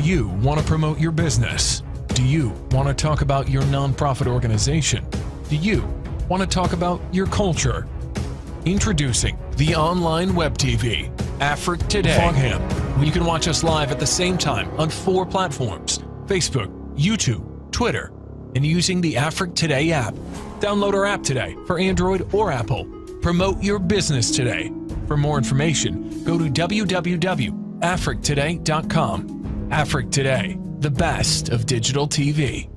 you want to promote your business? Do you want to talk about your nonprofit organization? Do you want to talk about your culture? Introducing the online web TV, Afrique Today. You can watch us live at the same time on 4 platforms: Facebook, YouTube, Twitter, and using the Afrique Today app. Download our app today for Android or Apple. Promote your business today. For more information, go to www.afriquetoday.com. Afrique Today, the best of digital TV.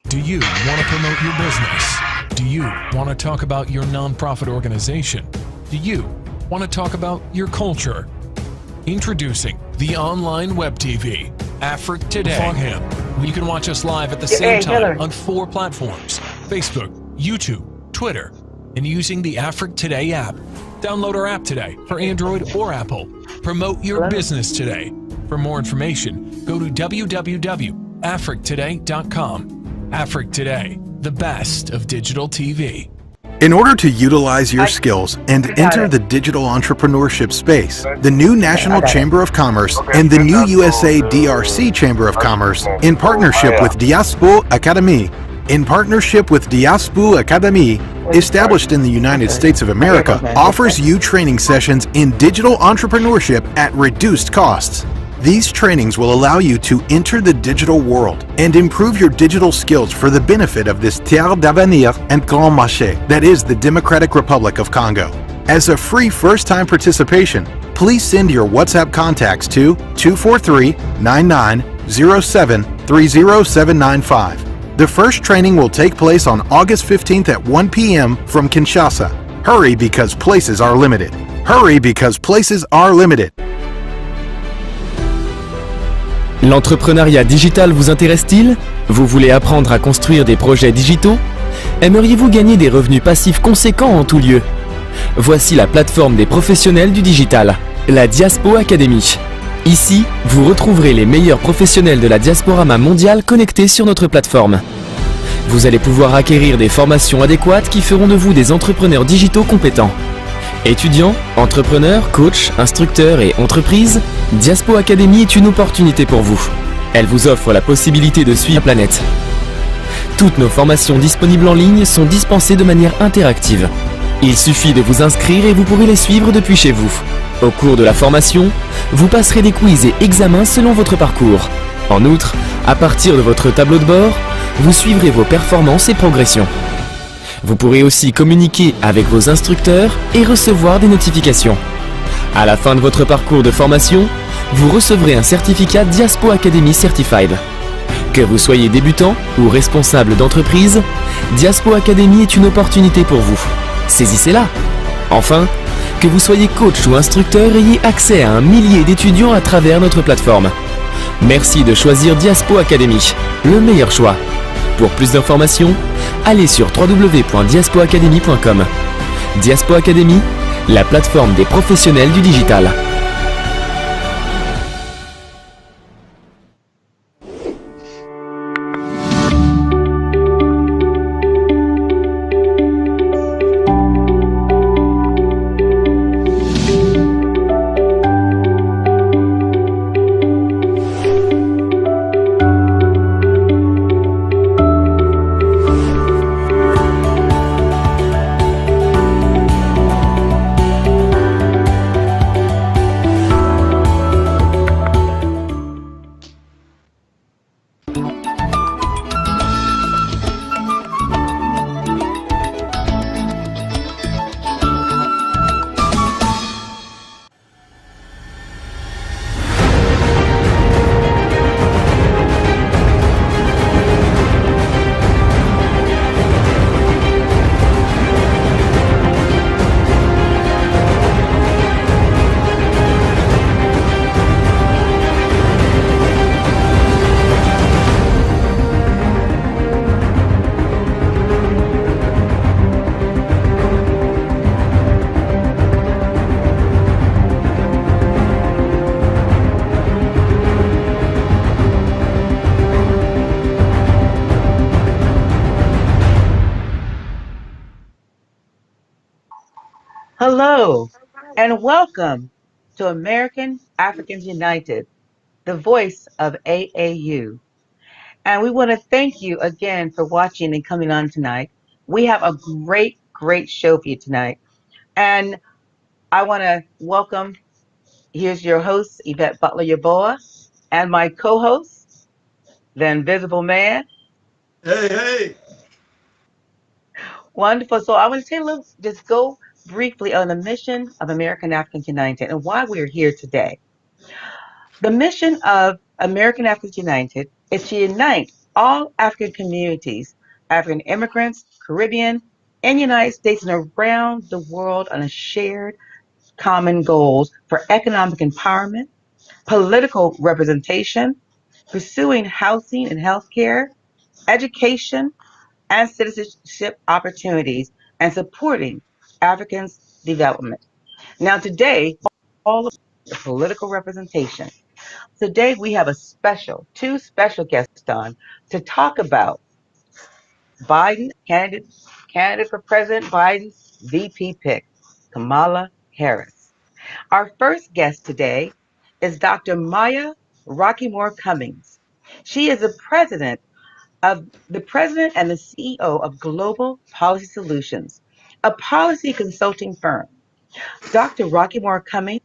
Do you want to promote your business? Do you want to talk about your nonprofit organization? Do you want to talk about your culture? Introducing the online web TV, Afrique Today. You can watch us live at the same time on 4 platforms: Facebook, YouTube, Twitter, and using the Afrique Today app. Download our app today for Android or Apple. Promote your business today. For more information, go to www.afriquetoday.com. Afrique Today, the best of digital TV. In order to utilize your skills and enter the digital entrepreneurship space, the new National Chamber of Commerce and the new USA DRC Chamber of Commerce, in partnership with Diaspo Academy, established in the United States of America, offers you training sessions in digital entrepreneurship at reduced costs. These trainings will allow you to enter the digital world and improve your digital skills for the benefit of this terre d'avenir and grand marché that is the Democratic Republic of Congo. As a free first-time participation, please send your WhatsApp contacts to 243-9907-30795. The first training will take place on August 15th at 1 p.m. from Kinshasa. Hurry because places are limited. Hurry because places are limited. L'entrepreneuriat digital vous intéresse-t-il? Vous voulez apprendre à construire des projets digitaux? Aimeriez-vous gagner des revenus passifs conséquents en tout lieu? Voici la plateforme des professionnels du digital, la Diaspo Academy. Ici, vous retrouverez les meilleurs professionnels de la diasporama mondiale connectés sur notre plateforme. Vous allez pouvoir acquérir des formations adéquates qui feront de vous des entrepreneurs digitaux compétents. Étudiants, entrepreneurs, coachs, instructeurs et entreprises, Diaspo Academy est une opportunité pour vous. Elle vous offre la possibilité de suivre la planète. Toutes nos formations disponibles en ligne sont dispensées de manière interactive. Il suffit de vous inscrire et vous pourrez les suivre depuis chez vous. Au cours de la formation, vous passerez des quiz et examens selon votre parcours. En outre, à partir de votre tableau de bord, vous suivrez vos performances et progressions. Vous pourrez aussi communiquer avec vos instructeurs et recevoir des notifications. À la fin de votre parcours de formation, vous recevrez un certificat Diaspo Academy Certified. Que vous soyez débutant ou responsable d'entreprise, Diaspo Academy est une opportunité pour vous. Saisissez-la! Enfin, que vous soyez coach ou instructeur, ayez accès à un millier d'étudiants à travers notre plateforme. Merci de choisir Diaspo Academy, le meilleur choix. Pour plus d'informations, allez sur www.diaspoacademy.com. Diaspo Academy, la plateforme des professionnels du digital. Hello, and welcome to American Africans United, the voice of AAU. And we want to thank you again for watching and coming on tonight. We have a great show for you tonight. And I want to welcome, here's your host, Yvette Butler Yaboa, and my co host, the Invisible Man. Hey, hey. Wonderful. So I want to take a little, just go briefly on the mission of American Africans United and why we're here today. The mission of American Africans United is to unite all African communities, African immigrants, Caribbean, and United States and around the world on a shared common goals for economic empowerment, political representation, pursuing housing and healthcare, education, and citizenship opportunities, and supporting Africans' development. Now, today, all of the political representation. Today we have two special guests on to talk about Biden, candidate for President Biden's VP pick, Kamala Harris. Our first guest today is Dr. Maya Rockymore Cummings. She is the president and the CEO of Global Policy Solutions, a policy consulting firm. Dr. Rockymore Cummings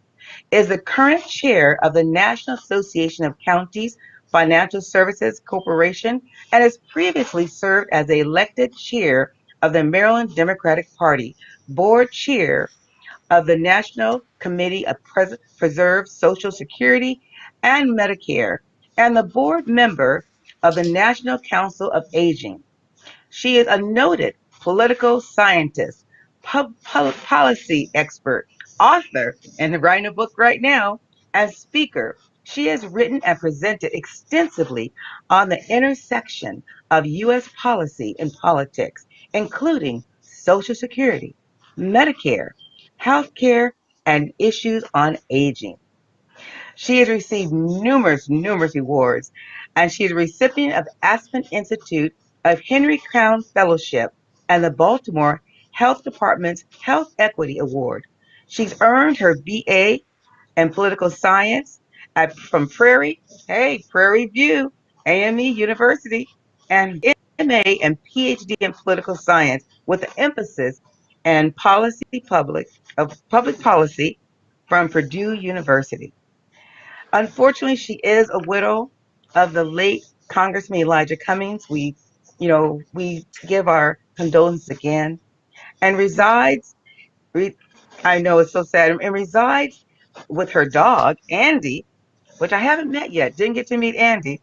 is the current chair of the National Association of Counties Financial Services Corporation and has previously served as the elected chair of the Maryland Democratic Party, board chair of the National Committee of Preserve Social Security and Medicare, and the board member of the National Council of Aging. She is a noted political scientist, policy expert, author, and writing a book right now, and speaker. She has written and presented extensively on the intersection of U.S. policy and politics, including Social Security, Medicare, healthcare, and issues on aging. She has received numerous awards, and she is a recipient of Aspen Institute of Henry Crown Fellowship and the Baltimore Health Department's Health Equity Award. She's earned her BA in political science from Prairie View, AME University, and MA and PhD in political science with an emphasis in public policy from Purdue University. Unfortunately, she is a widow of the late Congressman Elijah Cummings. We give our condolences again, and I know it's so sad, and resides with her dog, Andy, which I haven't met yet, didn't get to meet Andy,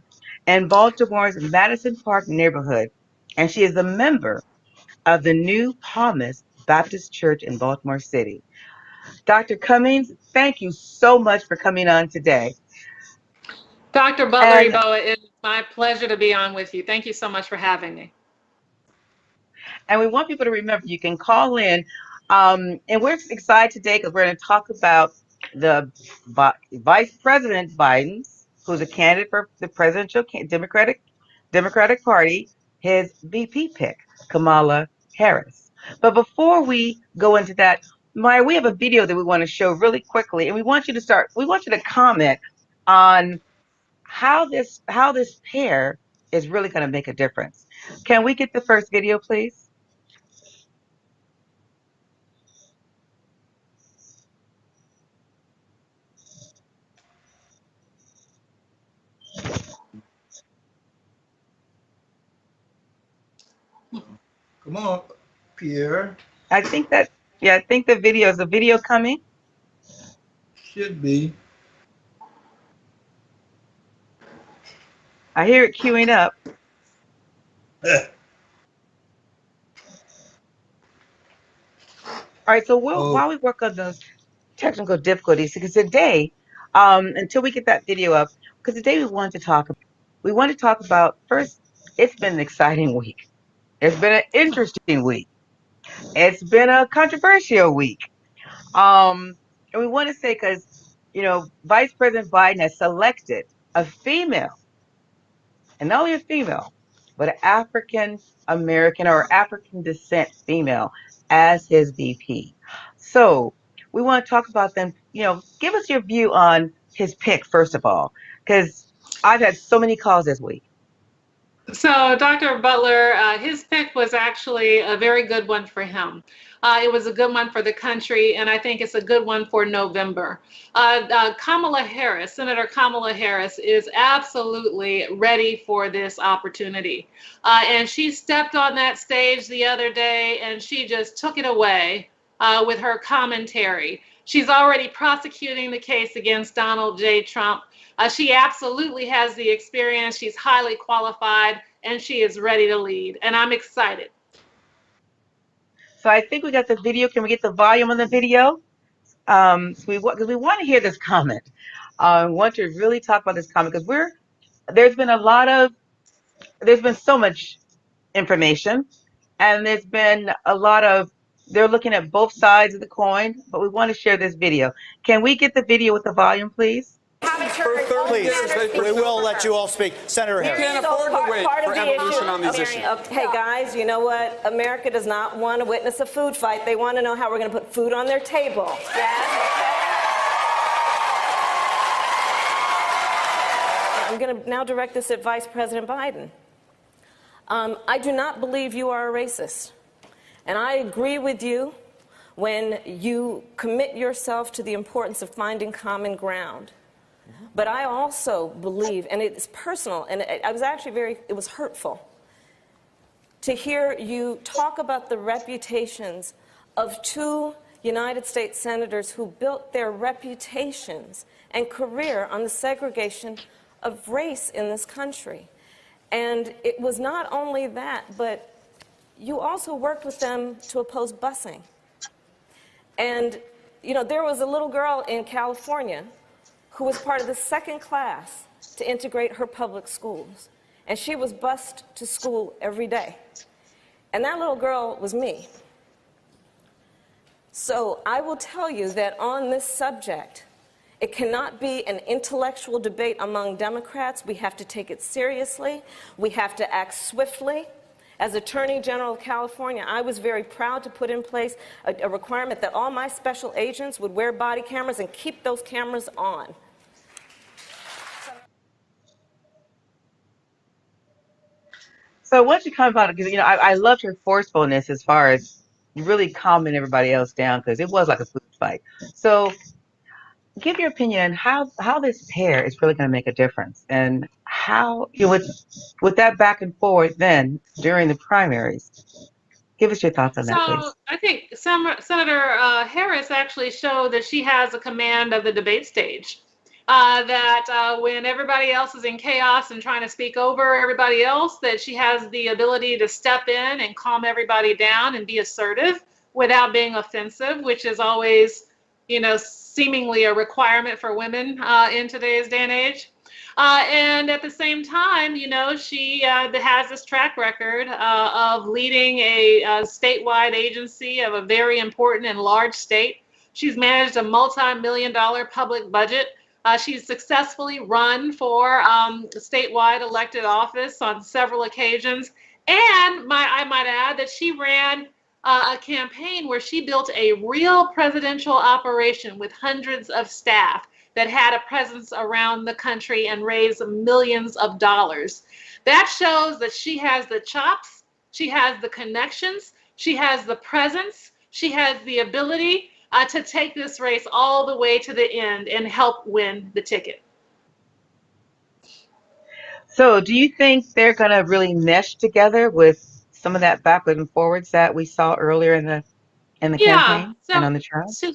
in Baltimore's Madison Park neighborhood. And she is a member of the New Palmist Baptist Church in Baltimore City. Dr. Cummings, thank you so much for coming on today. Dr. Butler And Eboa, it is my pleasure to be on with you. Thank you so much for having me. And we want people to remember you can call in. And we're excited today because we're going to talk about the Vice President Biden's, who's a candidate for the presidential Democratic Party, his VP pick, Kamala Harris. But before we go into that, Maya, we have a video that we want to show really quickly, and we want you to comment on how this pair is really going to make a difference. Can we get the first video, please? Come on, Pierre. I think the video is the video coming. Should be. I hear it queuing up. All right, so while we work on those technical difficulties, because today, until we get that video up, because today we want to talk about first. It's been an exciting week. It's been an interesting week. It's been a controversial week. And we want to say because Vice President Biden has selected a female, and not only a female, but an African American or African descent female as his VP. So we want to talk about them. Give us your view on his pick, first of all, because I've had so many calls this week. So Dr. Butler, his pick was actually a very good one for him. It was a good one for the country, and I think it's a good one for November. Kamala Harris, Senator Kamala Harris, is absolutely ready for this opportunity. And she stepped on that stage the other day, and she just took it away with her commentary. She's already prosecuting the case against Donald J. Trump. She absolutely has the experience. She's highly qualified, and she is ready to lead. And I'm excited. So I think we got the video. Can we get the volume on the video? Because we want to hear this comment. I want to really talk about this comment because there's been so much information, and there's been a lot of, they're looking at both sides of the coin, but we want to share this video. Can we get the video with the volume, please? Please, we will let you all speak. Senator Harris. We can't afford to wait for evolution on these issues. Hey, guys, you know what? America does not want to witness a food fight. They want to know how we're going to put food on their table. I'm going to now direct this at Vice President Biden. I do not believe you are a racist. And I agree with you when you commit yourself to the importance of finding common ground. But I also believe, and it's personal, and I was actually it was hurtful to hear you talk about the reputations of two United States senators who built their reputations and career on the segregation of race in this country. And it was not only that, but you also worked with them to oppose busing. And, there was a little girl in California who was part of the second class to integrate her public schools. And she was bused to school every day. And that little girl was me. So I will tell you that on this subject, it cannot be an intellectual debate among Democrats. We have to take it seriously. We have to act swiftly. As Attorney General of California, I was very proud to put in place a requirement that all my special agents would wear body cameras and keep those cameras on. So once you come about it, because I loved her forcefulness as far as really calming everybody else down, because it was like a food fight. So give your opinion on how this pair is really going to make a difference, and how with that back and forth then during the primaries. Give us your thoughts on that, please. So I think Senator Harris actually showed that she has a command of the debate stage. That when everybody else is in chaos and trying to speak over everybody else, that she has the ability to step in and calm everybody down and be assertive without being offensive, which is always, seemingly a requirement for women in today's day and age. And at the same time, she has this track record of leading a statewide agency of a very important and large state. She's managed a multi-million-dollar public budget. She's successfully run for statewide elected office on several occasions. And I might add that she ran a campaign where she built a real presidential operation with hundreds of staff that had a presence around the country and raised millions of dollars. That shows that she has the chops, she has the connections, she has the presence, she has the ability to take this race all the way to the end and help win the ticket. So do you think they're going to really mesh together with some of that backward and forwards that we saw earlier in the campaign and on the trial? So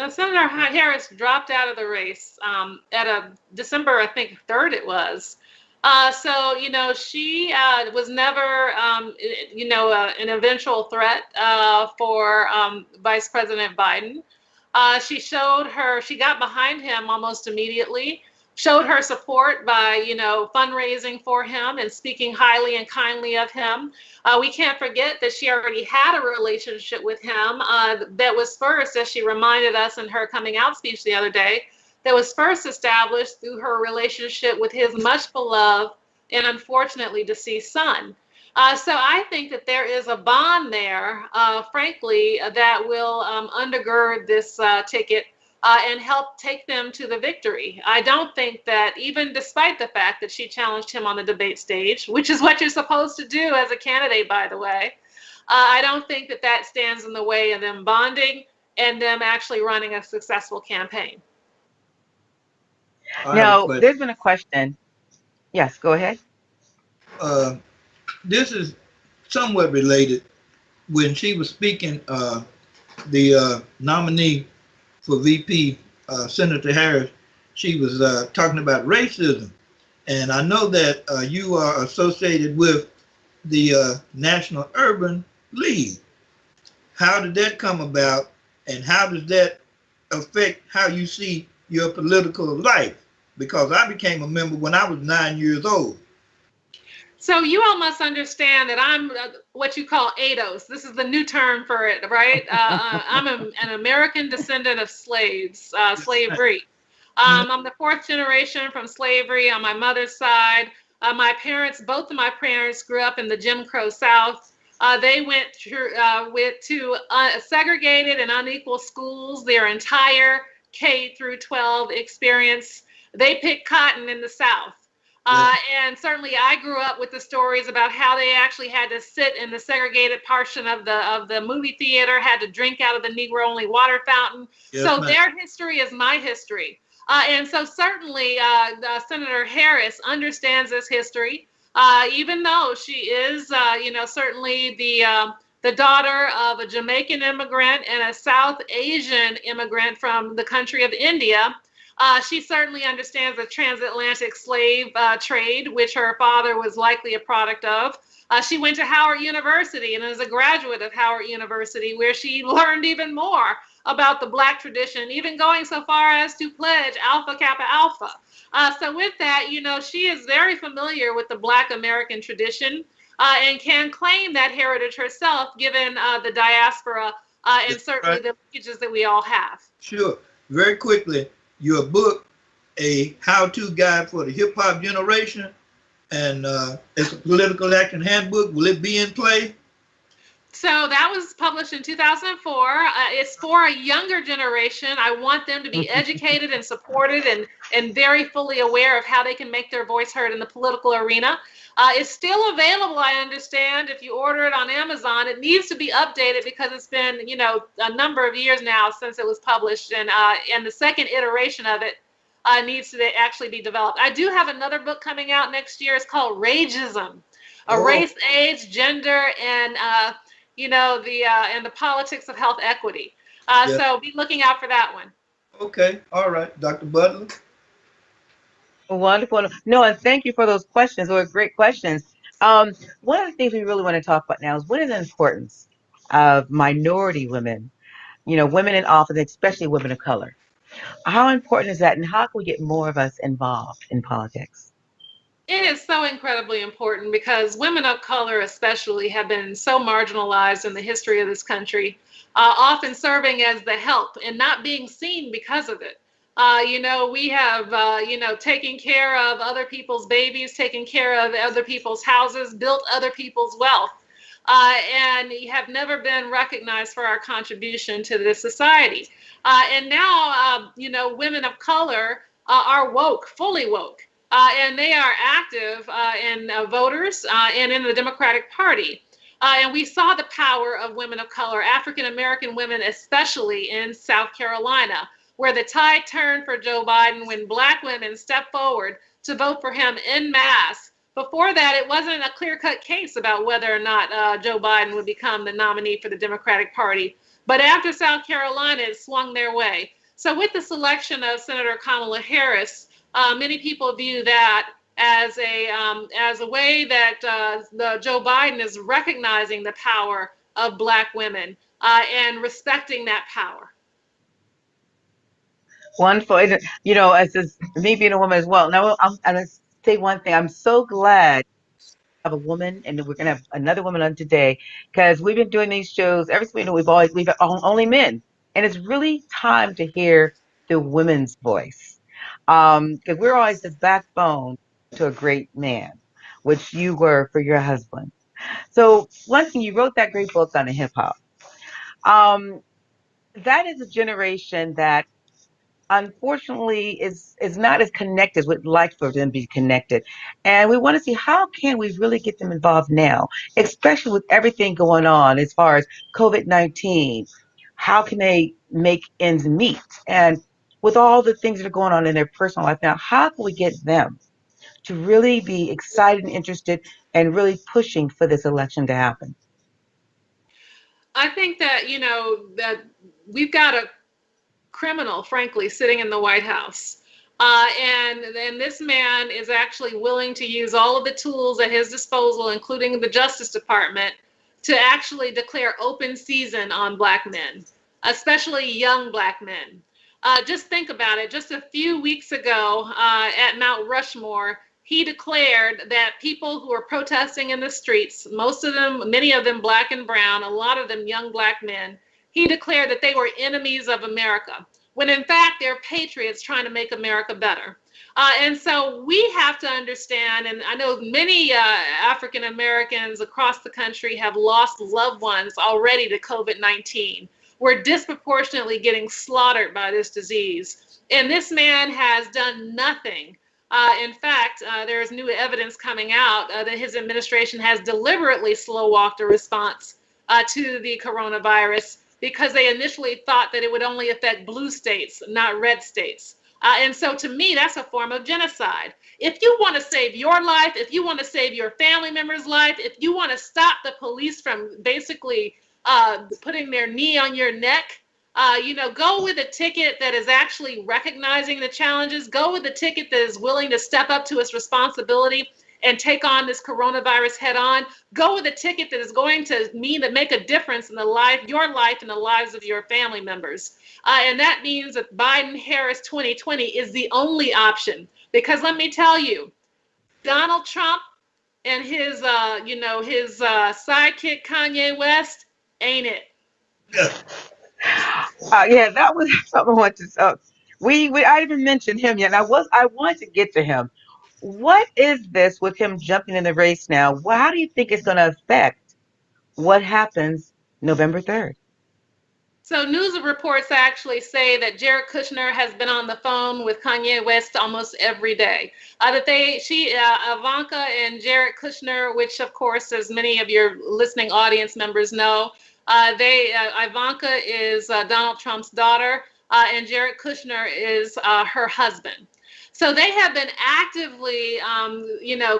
Senator Harris dropped out of the race at a December, I think, 3rd it was. So, she was never, an eventual threat for Vice President Biden. She got behind him almost immediately, showed her support by, fundraising for him and speaking highly and kindly of him. We can't forget that she already had a relationship with him that was first, as she reminded us in her coming out speech the other day, that was first established through her relationship with his much beloved and unfortunately deceased son. So I think that there is a bond there, frankly, that will undergird this ticket and help take them to the victory. I don't think that, even despite the fact that she challenged him on the debate stage, which is what you're supposed to do as a candidate, by the way, I don't think that that stands in the way of them bonding and them actually running a successful campaign. Now, there's been a question. Yes, go ahead. This is somewhat related. When she was speaking, the nominee for VP, Senator Harris, she was talking about racism. And I know that you are associated with the National Urban League. How did that come about, and how does that affect how you see your political life? Because I became a member when I was 9 years old. So you all must understand that I'm what you call ADOS. This is the new term for it, right? I'm an American descendant of slaves, slavery. I'm the fourth generation from slavery on my mother's side. My parents, both of my parents grew up in the Jim Crow South. They went to segregated and unequal schools their entire K through 12 experience. They picked cotton in the South. And certainly I grew up with the stories about how they actually had to sit in the segregated portion of the movie theater, had to drink out of the Negro only water fountain. Yes, so their history is my history. And so certainly Senator Harris understands this history, even though she is, certainly the daughter of a Jamaican immigrant and a South Asian immigrant from the country of India. She certainly understands the transatlantic slave trade, which her father was likely a product of. She went to Howard University and is a graduate of Howard University, where she learned even more about the Black tradition, even going so far as to pledge Alpha Kappa Alpha. So with that, she is very familiar with the Black American tradition and can claim that heritage herself, given the diaspora and certainly the linkages that we all have. Sure. Very quickly, your book, A How-To Guide for the Hip Hop Generation, and it's a political action handbook. Will it be in play? So that was published in 2004. It's for a younger generation. I want them to be educated and supported and very fully aware of how they can make their voice heard in the political arena. It's still available, I understand, if you order it on Amazon. It needs to be updated because it's been, a number of years now since it was published, and the second iteration of it needs to actually be developed. I do have another book coming out next year. It's called Rageism, Race, Age, Gender, and the politics of health equity. Yes. So be looking out for that one. Okay. All right. Dr. Butler. Wonderful. No, and thank you for those questions. They were great questions. One of the things we really want to talk about now is what is the importance of minority women, women in office, especially women of color. How important is that, and how can we get more of us involved in politics? It is so incredibly important because women of color especially have been so marginalized in the history of this country, often serving as the help and not being seen because of it. We have, taken care of other people's babies, taken care of other people's houses, built other people's wealth, and have never been recognized for our contribution to this society. And now, women of color are woke, fully woke. And they are active in voters and in the Democratic Party. And we saw the power of women of color, African American women, especially in South Carolina, where the tide turned for Joe Biden when Black women stepped forward to vote for him en masse. Before that, it wasn't a clear-cut case about whether or not Joe Biden would become the nominee for the Democratic Party. But after South Carolina, it swung their way. So with the selection of Senator Kamala Harris, many people view that as a way that Joe Biden is recognizing the power of Black women and respecting that power. Wonderful. As me being a woman as well. Now, I'm going to say one thing. I'm so glad to have a woman, and we're going to have another woman on today, because we've been doing these shows ever since we've only men, and it's really time to hear the women's voice. Because we're always the backbone to a great man, which you were for your husband. So one thing, you wrote that great book on hip hop. Um, that is a generation that unfortunately is not as connected as we'd like for them to be connected. And we want to see how can we really get them involved now, especially with everything going on as far as COVID-19. How can they make ends meet? And with all the things that are going on in their personal life now, how can we get them to really be excited and interested and really pushing for this election to happen? I think that, that we've got a criminal, frankly, sitting in the White House. And this man is actually willing to use all of the tools at his disposal, including the Justice Department, to actually declare open season on Black men, especially young Black men. Just think about it. Just a few weeks ago at Mount Rushmore, he declared that people who are protesting in the streets, most of them, many of them Black and brown, a lot of them young Black men, he declared that they were enemies of America, when in fact they're patriots trying to make America better. And so we have to understand, and I know many African Americans across the country have lost loved ones already to COVID-19. We're disproportionately getting slaughtered by this disease. And this man has done nothing. In fact, there is new evidence coming out that his administration has deliberately slow-walked a response to the coronavirus, because they initially thought that it would only affect blue states, not red states. And so to me, that's a form of genocide. If you want to save your life, if you want to save your family member's life, if you want to stop the police from basically putting their knee on your neck, go with a ticket that is actually recognizing the challenges. Go with a ticket that is willing to step up to its responsibility and take on this coronavirus head on. Go with a ticket that is going to mean to make a difference in your life and the lives of your family members. And that means that Biden-Harris 2020 is the only option, because let me tell you, Donald Trump and his sidekick Kanye West ain't it. Yeah, that was something I wanted to. I didn't even mention him yet. And I wanted to get to him. What is this with him jumping in the race now? Well, how do you think it's going to affect what happens November 3rd? So news reports actually say that Jared Kushner has been on the phone with Kanye West almost every day. Ivanka and Jared Kushner, which of course, as many of your listening audience members know, Ivanka is Donald Trump's daughter, and Jared Kushner is her husband. So they have been actively,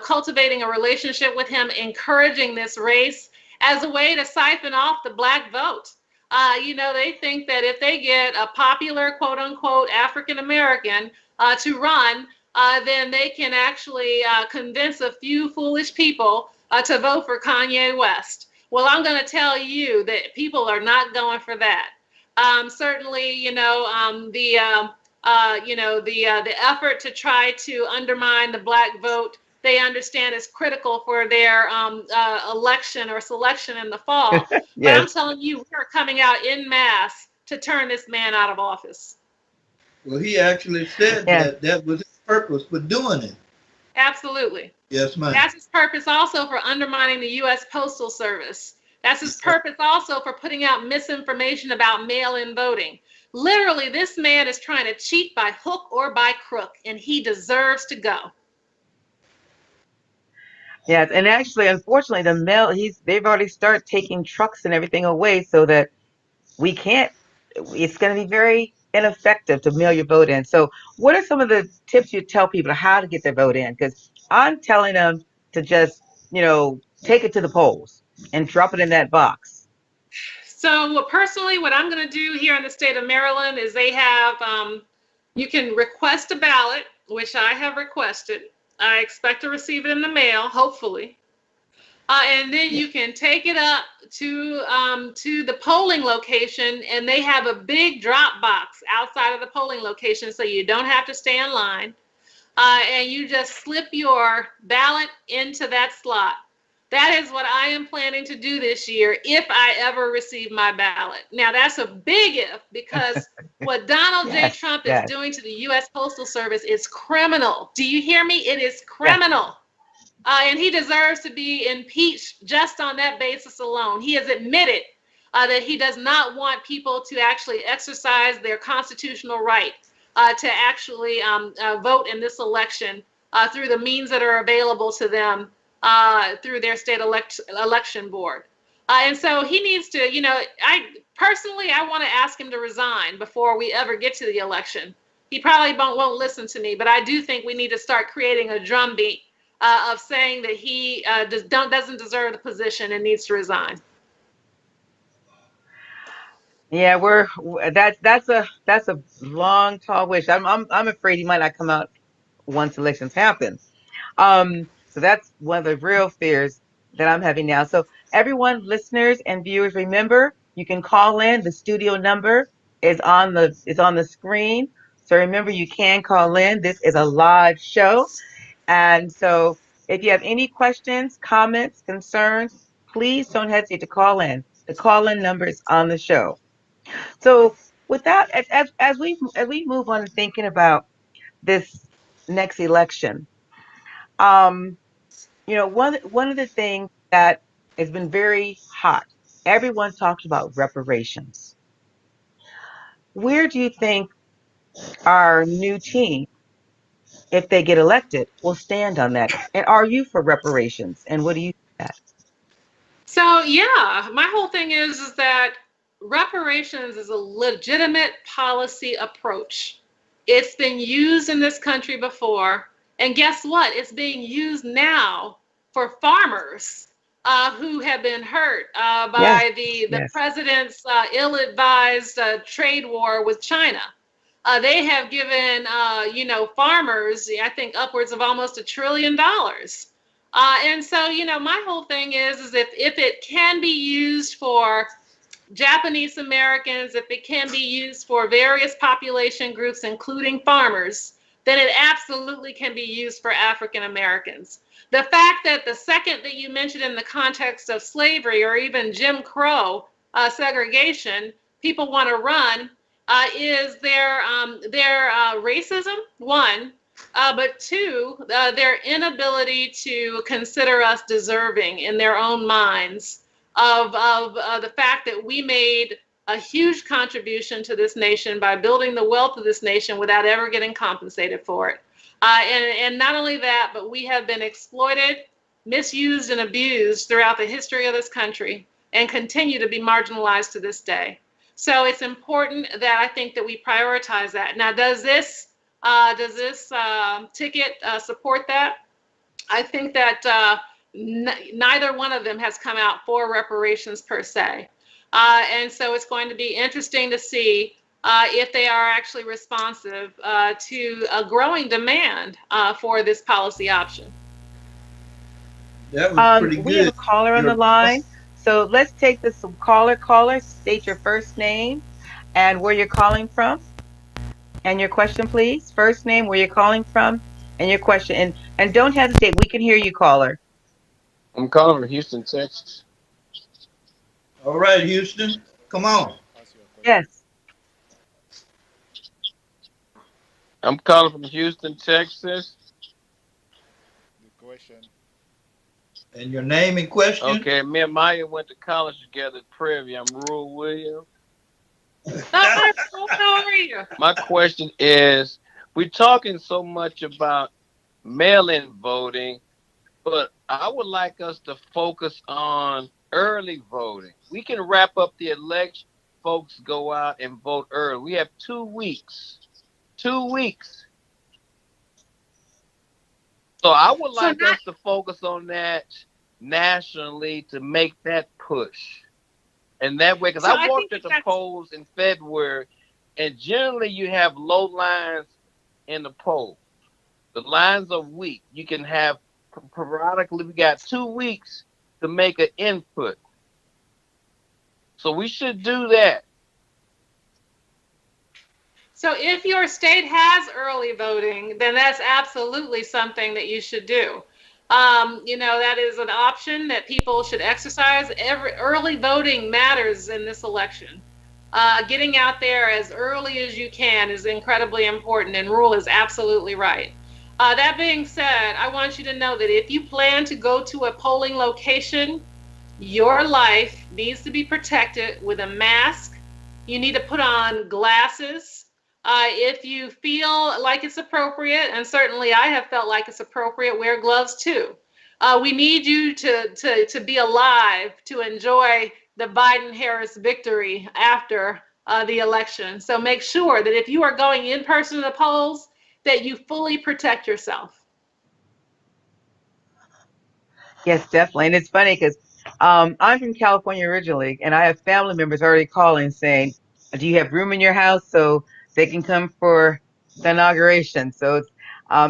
cultivating a relationship with him, encouraging this race as a way to siphon off the Black vote. They think that if they get a popular, quote unquote, African American to run, then they can actually convince a few foolish people to vote for Kanye West. Well, I'm going to tell you that people are not going for that. Certainly, the effort to try to undermine the Black vote, they understand is critical for their election or selection in the fall. Yes. But I'm telling you, we're coming out en masse to turn this man out of office. Well, he actually said that was his purpose for doing it. Absolutely. Yes, ma'am. That's his purpose also for undermining the U.S. Postal Service. That's his purpose also for putting out misinformation about mail-in voting. Literally, this man is trying to cheat by hook or by crook, and he deserves to go. Yes, and actually, unfortunately, they've already started taking trucks and everything away so that it's going to be very ineffective to mail your vote in. So what are some of the tips you tell people how to get their vote in? Because I'm telling them to just, take it to the polls and drop it in that box. So personally, what I'm going to do here in the state of Maryland is they have, you can request a ballot, which I have requested. I expect to receive it in the mail, hopefully. And then you can take it up to the polling location, and they have a big drop box outside of the polling location, so you don't have to stay in line. And you just slip your ballot into that slot. That is what I am planning to do this year if I ever receive my ballot. Now, that's a big if, because what Donald J. Trump is doing to the U.S. Postal Service is criminal. Do you hear me? It is criminal. And he deserves to be impeached just on that basis alone. He has admitted that he does not want people to actually exercise their constitutional right to actually vote in this election through the means that are available to them through their state election board. And so he needs to, I want to ask him to resign before we ever get to the election. He probably won't listen to me, but I do think we need to start creating a drumbeat of saying that he doesn't deserve the position and needs to resign. Yeah, that's a long, tall wish. I'm afraid he might not come out once elections happen. So that's one of the real fears that I'm having now. So everyone, listeners and viewers, remember you can call in. The studio number is on the screen. So remember, you can call in. This is a live show, and so if you have any questions, comments, concerns, please don't hesitate to call in. The call-in number is on the show. So with that, as we move on to thinking about this next election, one of the things that has been very hot, everyone talks about reparations. Where do you think our new team, if they get elected, will stand on that? And are you for reparations? And what do you think? So yeah, my whole thing is that reparations is a legitimate policy approach. It's been used in this country before, and guess what? It's being used now for farmers who have been hurt by the president's ill-advised trade war with China. They have given farmers, I think, upwards of almost $1 trillion. And so, my whole thing is if it can be used for Japanese Americans, if it can be used for various population groups, including farmers, then it absolutely can be used for African Americans. The fact that the second that you mentioned in the context of slavery or even Jim Crow segregation, people want to run is their racism, one, but two, their inability to consider us deserving in their own minds of the fact that we made a huge contribution to this nation by building the wealth of this nation without ever getting compensated for it. And not only that, but we have been exploited, misused, and abused throughout the history of this country and continue to be marginalized to this day. So it's important that I think that we prioritize that. Now, does this ticket support that? I think that neither one of them has come out for reparations per se. And so it's going to be interesting to see if they are actually responsive to a growing demand for this policy option. That was pretty good. We have a caller on the line. So let's take this caller. State your first name and where you're calling from. And your question, please. First name, where you're calling from, and your question. And don't hesitate. We can hear you, caller. I'm calling from Houston, Texas. All right, Houston. Come on. Yes. I'm calling from Houston, Texas. Good question. And your name and question? Okay, me and Maya went to college together at Prairie. I'm Rural Williams. How are you? My question is, we're talking so much about mail-in voting, but I would like us to focus on early voting. We can wrap up the election, folks go out and vote early. We have 2 weeks. 2 weeks. So I would like us to focus on that nationally to make that push. And that way, because I worked at the polls in February, and generally you have low lines in the polls. The lines are weak. You can have, periodically, we got 2 weeks to make an input. So we should do that. So if your state has early voting, then that's absolutely something that you should do. That is an option that people should exercise. Early voting matters in this election. Getting out there as early as you can is incredibly important, and Rule is absolutely right. That being said, I want you to know that if you plan to go to a polling location, your life needs to be protected with a mask. You need to put on glasses. If you feel like it's appropriate, and certainly I have felt like it's appropriate, wear gloves too. We need you to be alive to enjoy the Biden-Harris victory after the election. So make sure that if you are going in person to the polls, that you fully protect yourself. Yes, definitely. And it's funny because I'm from California originally, and I have family members already calling saying, do you have room in your house so they can come for the inauguration? So it's,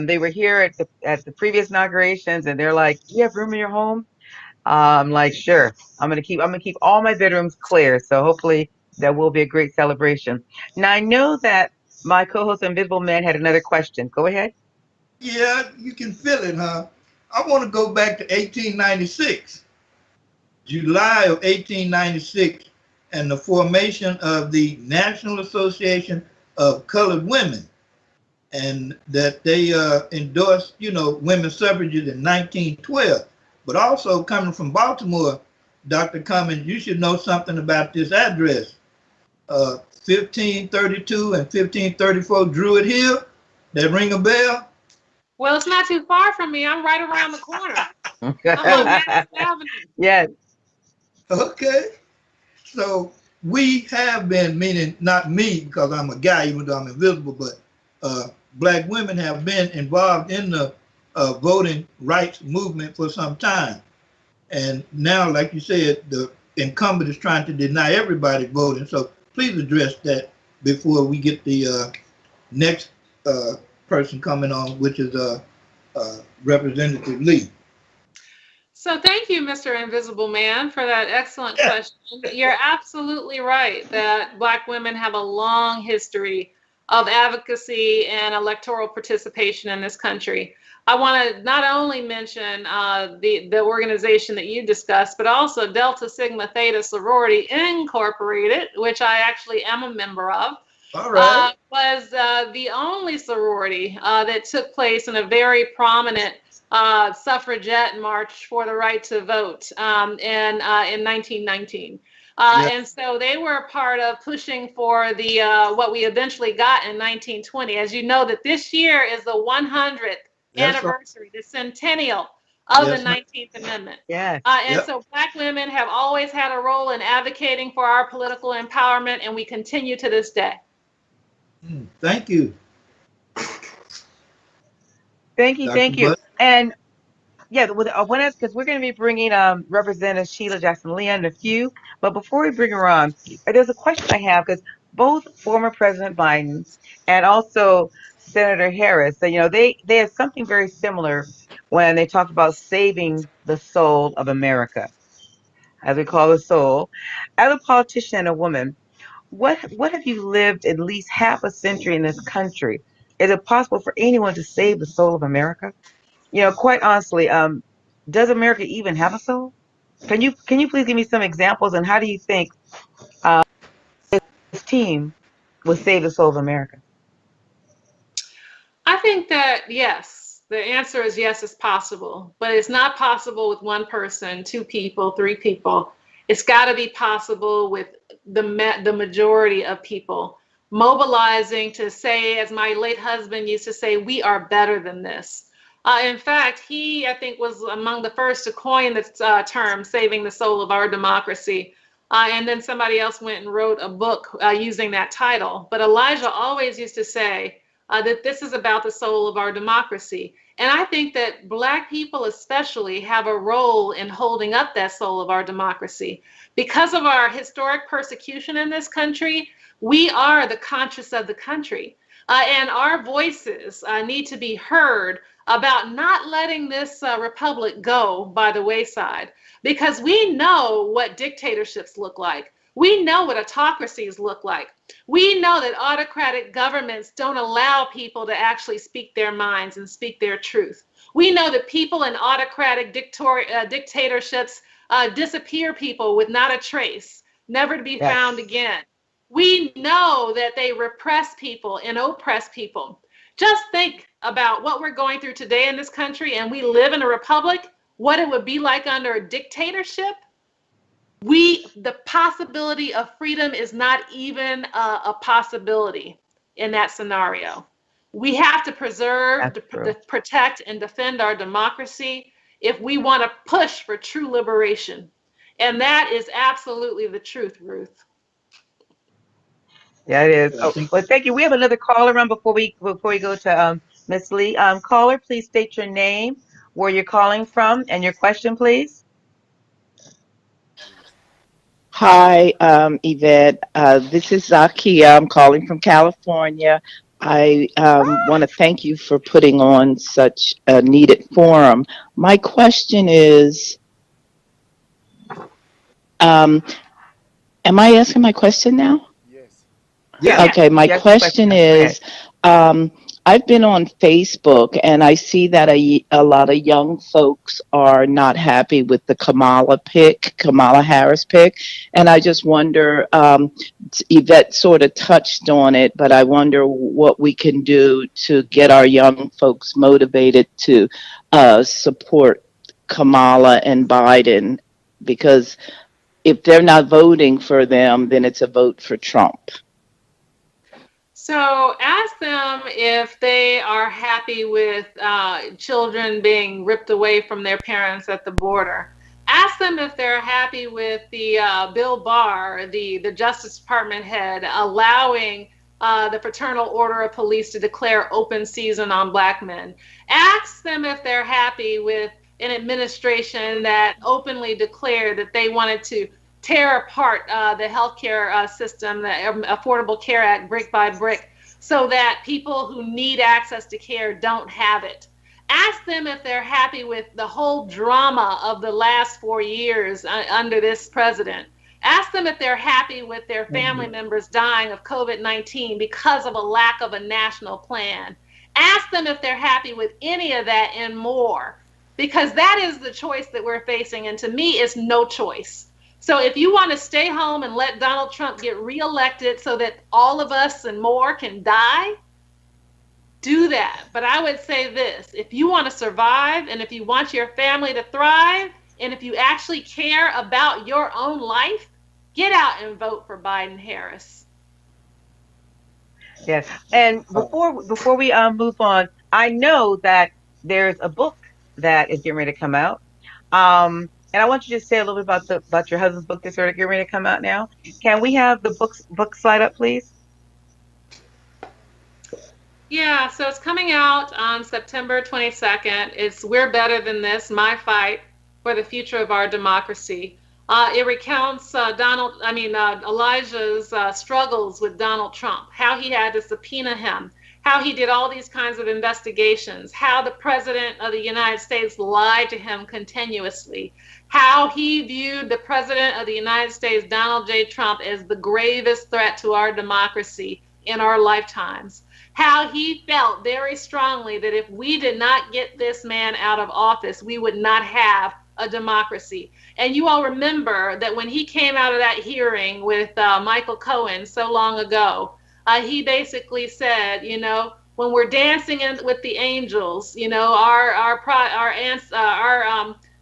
they were here at the previous inaugurations, and they're like, do you have room in your home? I'm like, sure. I'm gonna keep all my bedrooms clear. So hopefully that will be a great celebration. Now I know that my co-host Invisible Man had another question. Go ahead. Yeah, you can feel it, huh? I want to go back to 1896, July of 1896, and the formation of the National Association of Colored Women, and that they endorsed, women's suffrages in 1912. But also coming from Baltimore, Dr. Cummings, you should know something about this address. 1532 and 1534 Druid Hill. That ring a bell? Well, it's not too far from me. I'm right around the corner. I'm on Madison Avenue. Yes. Okay. So we have been, meaning not me because I'm a guy, even though I'm invisible, but Black women have been involved in the voting rights movement for some time. And now, like you said, the incumbent is trying to deny everybody voting. So please address that before we get the next person coming on, which is Representative Lee. So thank you, Mr. Invisible Man, for that excellent question. You're absolutely right that Black women have a long history of advocacy and electoral participation in this country. I want to not only mention the organization that you discussed, but also Delta Sigma Theta Sorority Incorporated, which I actually am a member of. All right. Was the only sorority that took place in a very prominent suffragette march for the right to vote in 1919. Yes. And so they were a part of pushing for the what we eventually got in 1920. As you know, that this year is the 100th anniversary, the centennial of the 19th Amendment. Yeah. And so Black women have always had a role in advocating for our political empowerment, and we continue to this day. Thank you. Thank you. And yeah, because we're going to be bringing Representative Sheila Jackson Lee in a few. But before we bring her on, there's a question I have because both former President Biden and also Senator Harris, they have something very similar when they talked about saving the soul of America, as we call the soul. As a politician and a woman, what have you lived at least half a century in this country? Is it possible for anyone to save the soul of America? Quite honestly, does America even have a soul? Can you please give me some examples, and how do you think this team will save the soul of America? I think that yes, the answer is yes, it's possible, but it's not possible with one person, two people, three people. It's got to be possible with the majority of people mobilizing to say, as my late husband used to say, we are better than this. In fact, he, I think, was among the first to coin the term saving the soul of our democracy. And then somebody else went and wrote a book using that title. But Elijah always used to say that this is about the soul of our democracy. And I think that Black people especially have a role in holding up that soul of our democracy. Because of our historic persecution in this country, we are the conscience of the country. And our voices need to be heard about not letting this republic go by the wayside, because we know what dictatorships look like. We know what autocracies look like. We know that autocratic governments don't allow people to actually speak their minds and speak their truth. We know that people in autocratic dictatorships disappear people with not a trace, never to be found again. We know that they repress people and oppress people. Just think about what we're going through today in this country, and we live in a republic, what it would be like under a dictatorship. The possibility of freedom is not even a possibility in that scenario. We have to preserve, protect, and defend our democracy if we want to push for true liberation. And that is absolutely the truth, Ruth. Yeah, it is. Oh, well, thank you. We have another caller on before we go to Ms. Lee. Caller, please state your name, where you're calling from, and your question, please. Hi, Yvette. This is Zakia. I'm calling from California. I want to thank you for putting on such a needed forum. My question is, am I asking my question now? Yes. Yeah. Okay, my question is, I've been on Facebook and I see that a lot of young folks are not happy with the Kamala Harris pick. And I just wonder, Yvette sort of touched on it, but I wonder what we can do to get our young folks motivated to support Kamala and Biden, because if they're not voting for them, then it's a vote for Trump. So ask them if they are happy with children being ripped away from their parents at the border. Ask them if they're happy with the Bill Barr, the Justice Department head, allowing the Fraternal Order of Police to declare open season on Black men. Ask them if they're happy with an administration that openly declared that they wanted to tear apart the healthcare system, the Affordable Care Act, brick by brick, so that people who need access to care don't have it. Ask them if they're happy with the whole drama of the last 4 years under this president. Ask them if they're happy with their family members dying of COVID-19 because of a lack of a national plan. Ask them if they're happy with any of that and more, because that is the choice that we're facing, and to me, it's no choice. So if you want to stay home and let Donald Trump get reelected so that all of us and more can die, do that. But I would say this: if you want to survive, and if you want your family to thrive, and if you actually care about your own life, get out and vote for Biden-Harris. Yes. And before we move on, I know that there's a book that is getting ready to come out. And I want you to say a little bit about your husband's book that's getting ready to come out now. Can we have the book slide up, please? Yeah, so it's coming out on September 22nd. It's We're Better Than This, My Fight for the Future of Our Democracy. It recounts Elijah's struggles with Donald Trump, how he had to subpoena him, how he did all these kinds of investigations, how the president of the United States lied to him continuously, how he viewed the president of the United States, Donald J. Trump, as the gravest threat to our democracy in our lifetimes, how he felt very strongly that if we did not get this man out of office, we would not have a democracy. And you all remember that when he came out of that hearing with Michael Cohen so long ago, he basically said, when we're dancing with the angels,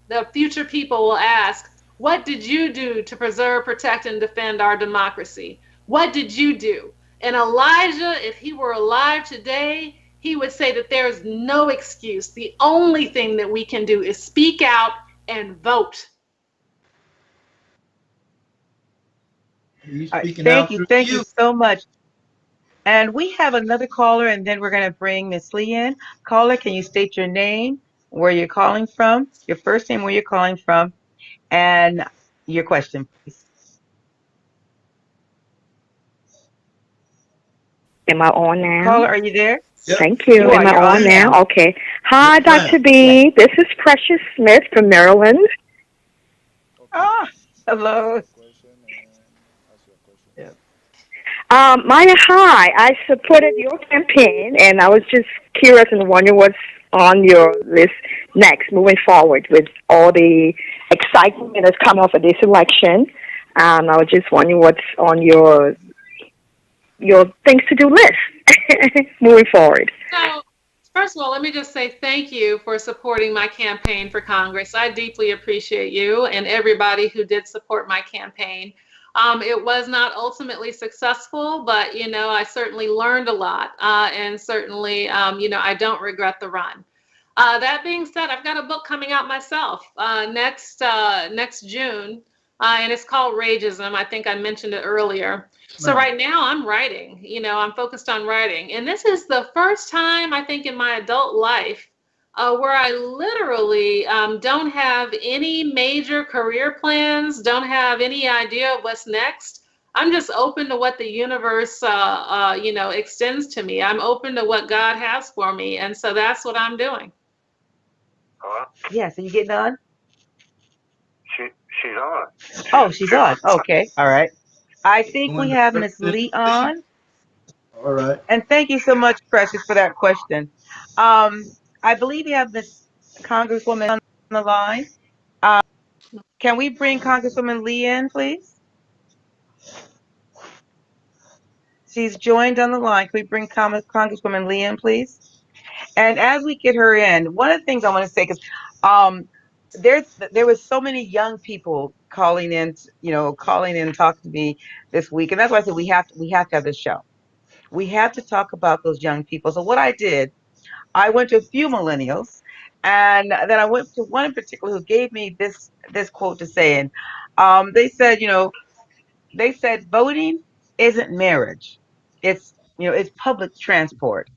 the future people will ask, what did you do to preserve, protect, and defend our democracy? What did you do? And Elijah, if he were alive today, he would say that there's no excuse. The only thing that we can do is speak out and vote. Thank you so much. And we have another caller, and then we're going to bring Ms. Lee in. Caller, can you state your name, where you're calling from, your first name, where you're calling from, and your question, please. Am I on now? Caller, are you there? Yep. Thank you. Am I on now? Okay. Hi, Dr. B. This is Precious Smith from Maryland. Hello. Hi. I supported your campaign, and I was just curious and wondering what's on your list next, moving forward with all the excitement that has come off of this election. I was just wondering what's on your your things to do list moving forward? So, first of all, let me just say thank you for supporting my campaign for Congress. I deeply appreciate you and everybody who did support my campaign. It was not ultimately successful, but I certainly learned a lot, and certainly, I don't regret the run. That being said, I've got a book coming out myself next June, and it's called Rageism. I think I mentioned it earlier. So right now I'm writing, I'm focused on writing. And this is the first time I think in my adult life where I literally don't have any major career plans, don't have any idea of what's next. I'm just open to what the universe, extends to me. I'm open to what God has for me. And so that's what I'm doing. Yes, are you getting on? She's on. Oh, she's on. Okay, all right. I think we have Miss Lee on. All right. And thank you so much, Precious, for that question. I believe we have Miss Congresswoman on the line. Can we bring Congresswoman Lee in, please? She's joined on the line. Can we bring Congresswoman Lee in, please? And as we get her in, one of the things I want to say, because there was so many young people calling in, talking to me this week, and that's why I said we have to have this show. We have to talk about those young people. So what I did, I went to a few millennials, and then I went to one in particular who gave me this quote to say, and they said voting isn't marriage, it's public transport.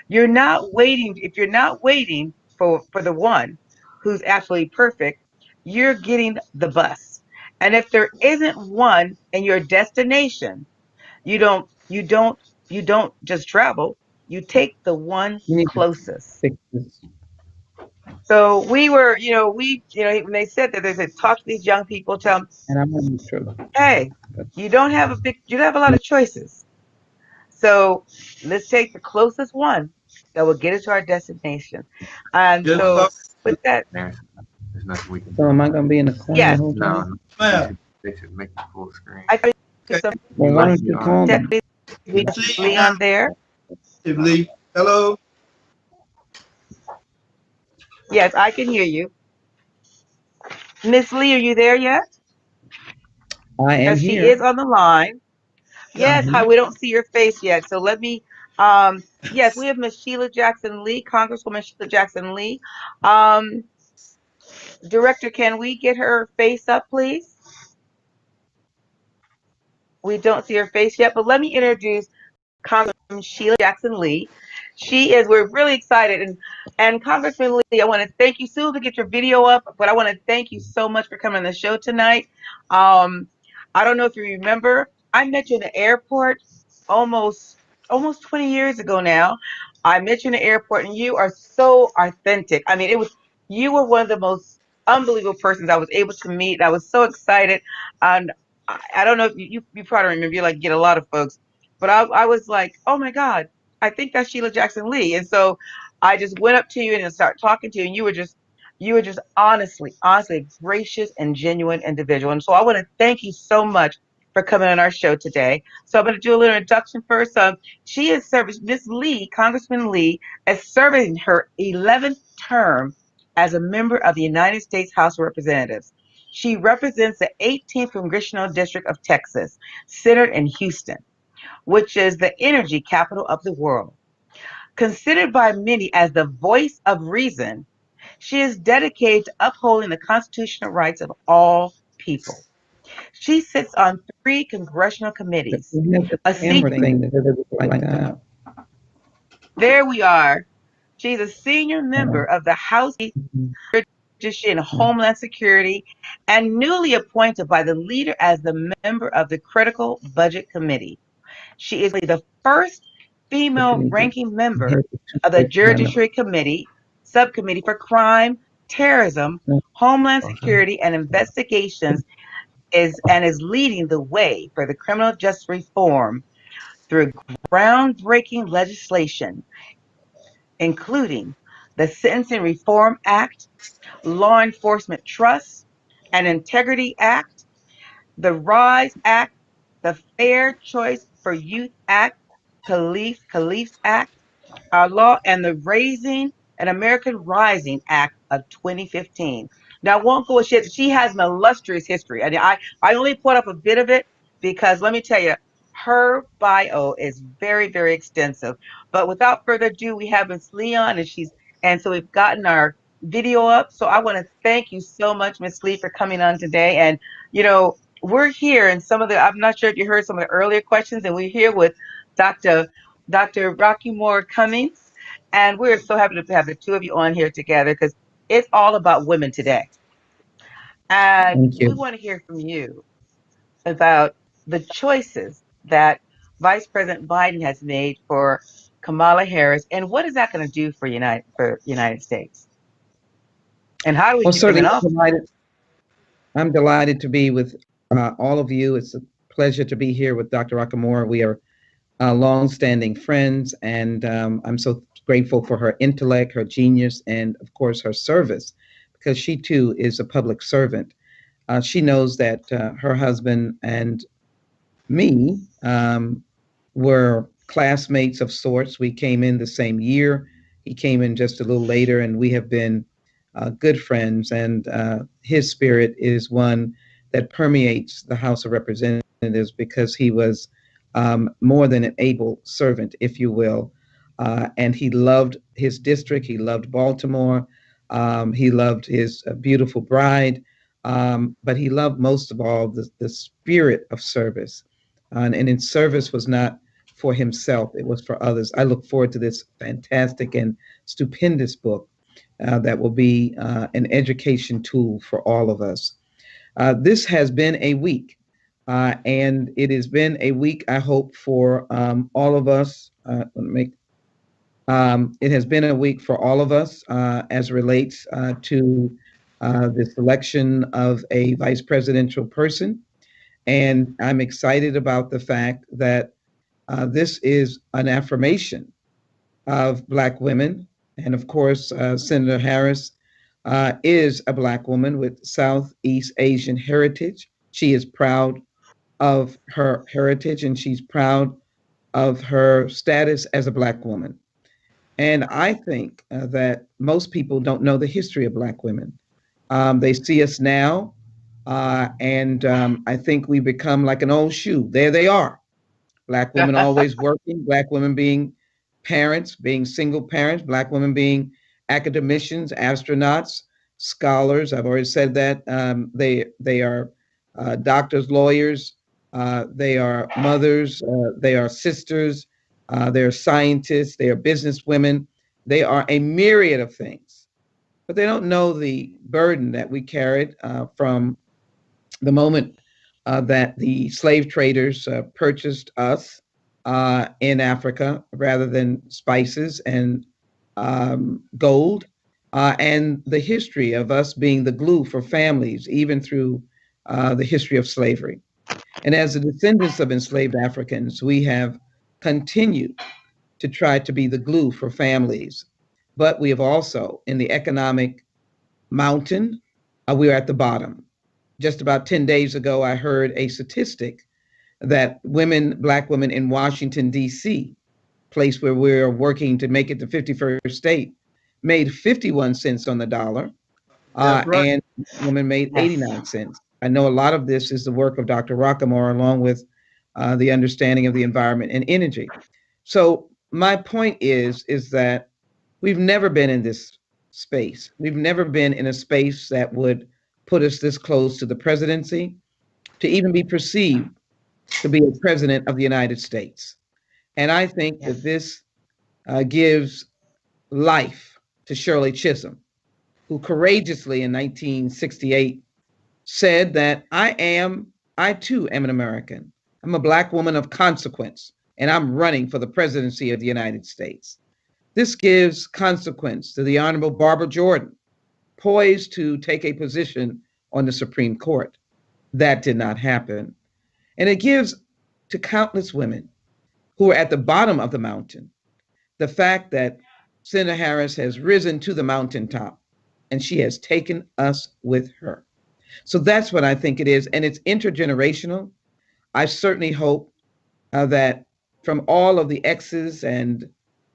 You're not waiting. If you're not waiting for the one who's absolutely perfect, you're getting the bus. And if there isn't one in your destination, you don't just travel. You take the one closest. So we were, when they said that, they said, talk to these young people, tell them, hey, you don't have a lot of choices. So let's take the closest one that will get us to our destination. And so with that, So am I going to be in the corner? yes, No, they should make it full screen. I think some well, why don't you call me? Leon there. Lee, hello. Yes, I can hear you. Miss Lee, are you there yet? I am She here. is on the line. Yes, hi, we don't see your face yet. So let me, yes, we have Miss Sheila Jackson Lee, Congresswoman Sheila Jackson Lee. Director, can we get her face up, please? We don't see her face yet, but let me introduce Congresswoman Sheila Jackson Lee. We're really excited. And Congressman Lee, I want to thank you. Soon to get your video up, but I want to thank you so much for coming on the show tonight. I don't know if you remember, I met you in the airport almost 20 years ago now. I met you in the airport and you are so authentic. I mean, you were one of the most unbelievable persons I was able to meet. I was so excited. And I don't know if you probably remember, you get a lot of folks, but I was like, oh my God, I think that's Sheila Jackson Lee. And so I just went up to you and started talking to you, and you were just honestly a gracious and genuine individual. And so I want to thank you so much for coming on our show today. So I'm going to do a little introduction first. She is serving, Miss Lee, Congressman Lee, is serving her 11th term as a member of the United States House of Representatives. She represents the 18th Congressional District of Texas, centered in Houston, which is the energy capital of the world. Considered by many as the voice of reason, she is dedicated to upholding the constitutional rights of all people. She sits on 3 congressional committees. There we are. She's a senior member of the House Judiciary and Homeland Security, and newly appointed by the leader as the member of the Critical Budget Committee. She is the first female ranking member of the Judiciary Committee, Subcommittee for Crime, Terrorism, Homeland Security, and Investigations, is leading the way for the criminal justice reform through groundbreaking legislation, including the Sentencing Reform Act, Law Enforcement Trust and Integrity Act, the RISE Act, the Fair Choice for Youth Act, Caliphs Act, our law, and the Raising an American Rising Act of 2015. Now, I won't go. She has an illustrious history. I only put up a bit of it because let me tell you, her bio is very, very extensive. But without further ado, we have Miss Leon, and so we've gotten our video up. So I want to thank you so much, Miss Lee, for coming on today. And we're here, and I'm not sure if you heard some of the earlier questions, and we're here with Dr. Rocky Moore Cummings. And we're so happy to have the two of you on here together because it's all about women today. And we want to hear from you about the choices that Vice President Biden has made for Kamala Harris, and what is that going to do for United States? And how do we keep women off? I'm delighted to be with all of you. It's a pleasure to be here with Dr. Rockamore. We are long-standing friends, and I'm so grateful for her intellect, her genius, and of course her service, because she too is a public servant. She knows that her husband and me were classmates of sorts. We came in the same year. He came in just a little later, and we have been good friends. And his spirit is one that permeates the House of Representatives because he was more than an able servant, if you will. And he loved his district. He loved Baltimore. He loved his beautiful bride. But he loved most of all the spirit of service. And his service was not for himself. It was for others. I look forward to this fantastic and stupendous book that will be an education tool for all of us. This has been a week. And it has been a week, I hope, for all of us. It has been a week for all of us as relates to the selection of a vice presidential person. And I'm excited about the fact that this is an affirmation of Black women. And of course, Senator Harris is a Black woman with Southeast Asian heritage. She is proud of her heritage, and she's proud of her status as a Black woman. And I think that most people don't know the history of Black women. They see us now, and I think we become like an old shoe. There they are. Black women always working, Black women being parents, being single parents, Black women being academicians, astronauts, scholars. I've already said that. They are doctors, lawyers, they are mothers, they are sisters, they are scientists, they are business women. They are a myriad of things, but they don't know the burden that we carried from the moment that the slave traders purchased us in Africa rather than spices and gold, and the history of us being the glue for families, even through the history of slavery. And as the descendants of enslaved Africans, we have continued to try to be the glue for families. But we have also, in the economic mountain, we're at the bottom. Just about 10 days ago, I heard a statistic that Black women in Washington, D.C., place where we're working to make it the 51st state, made 51 cents on the dollar, right. And women made 89 cents. I know a lot of this is the work of Dr. Rockamore, along with the understanding of the environment and energy. So my point is that we've never been in this space. We've never been in a space that would put us this close to the presidency, to even be perceived to be a president of the United States. And I think that this gives life to Shirley Chisholm, who courageously in 1968 said that I too am an American. I'm a Black woman of consequence, and I'm running for the presidency of the United States. This gives consequence to the Honorable Barbara Jordan, poised to take a position on the Supreme Court. That did not happen. And it gives to countless women who are at the bottom of the mountain the fact that Senator Harris has risen to the mountaintop, and she has taken us with her. So that's what I think it is. And it's intergenerational. I certainly hope that from all of the X's and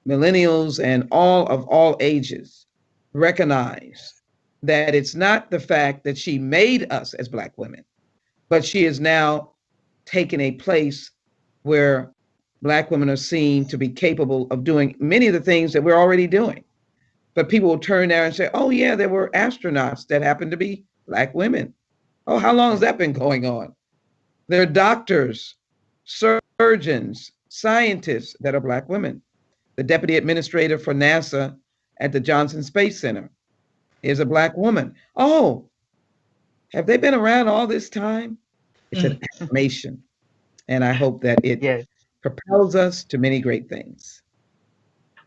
millennials and all ages recognize that it's not the fact that she made us as Black women, but she is now taken a place where Black women are seen to be capable of doing many of the things that we're already doing. But people will turn there and say, oh yeah, there were astronauts that happened to be Black women. Oh, how long has that been going on? There are doctors, surgeons, scientists that are Black women. The deputy administrator for NASA at the Johnson Space Center is a Black woman. Oh, have they been around all this time? It's an affirmation. And I hope that it propels us to many great things.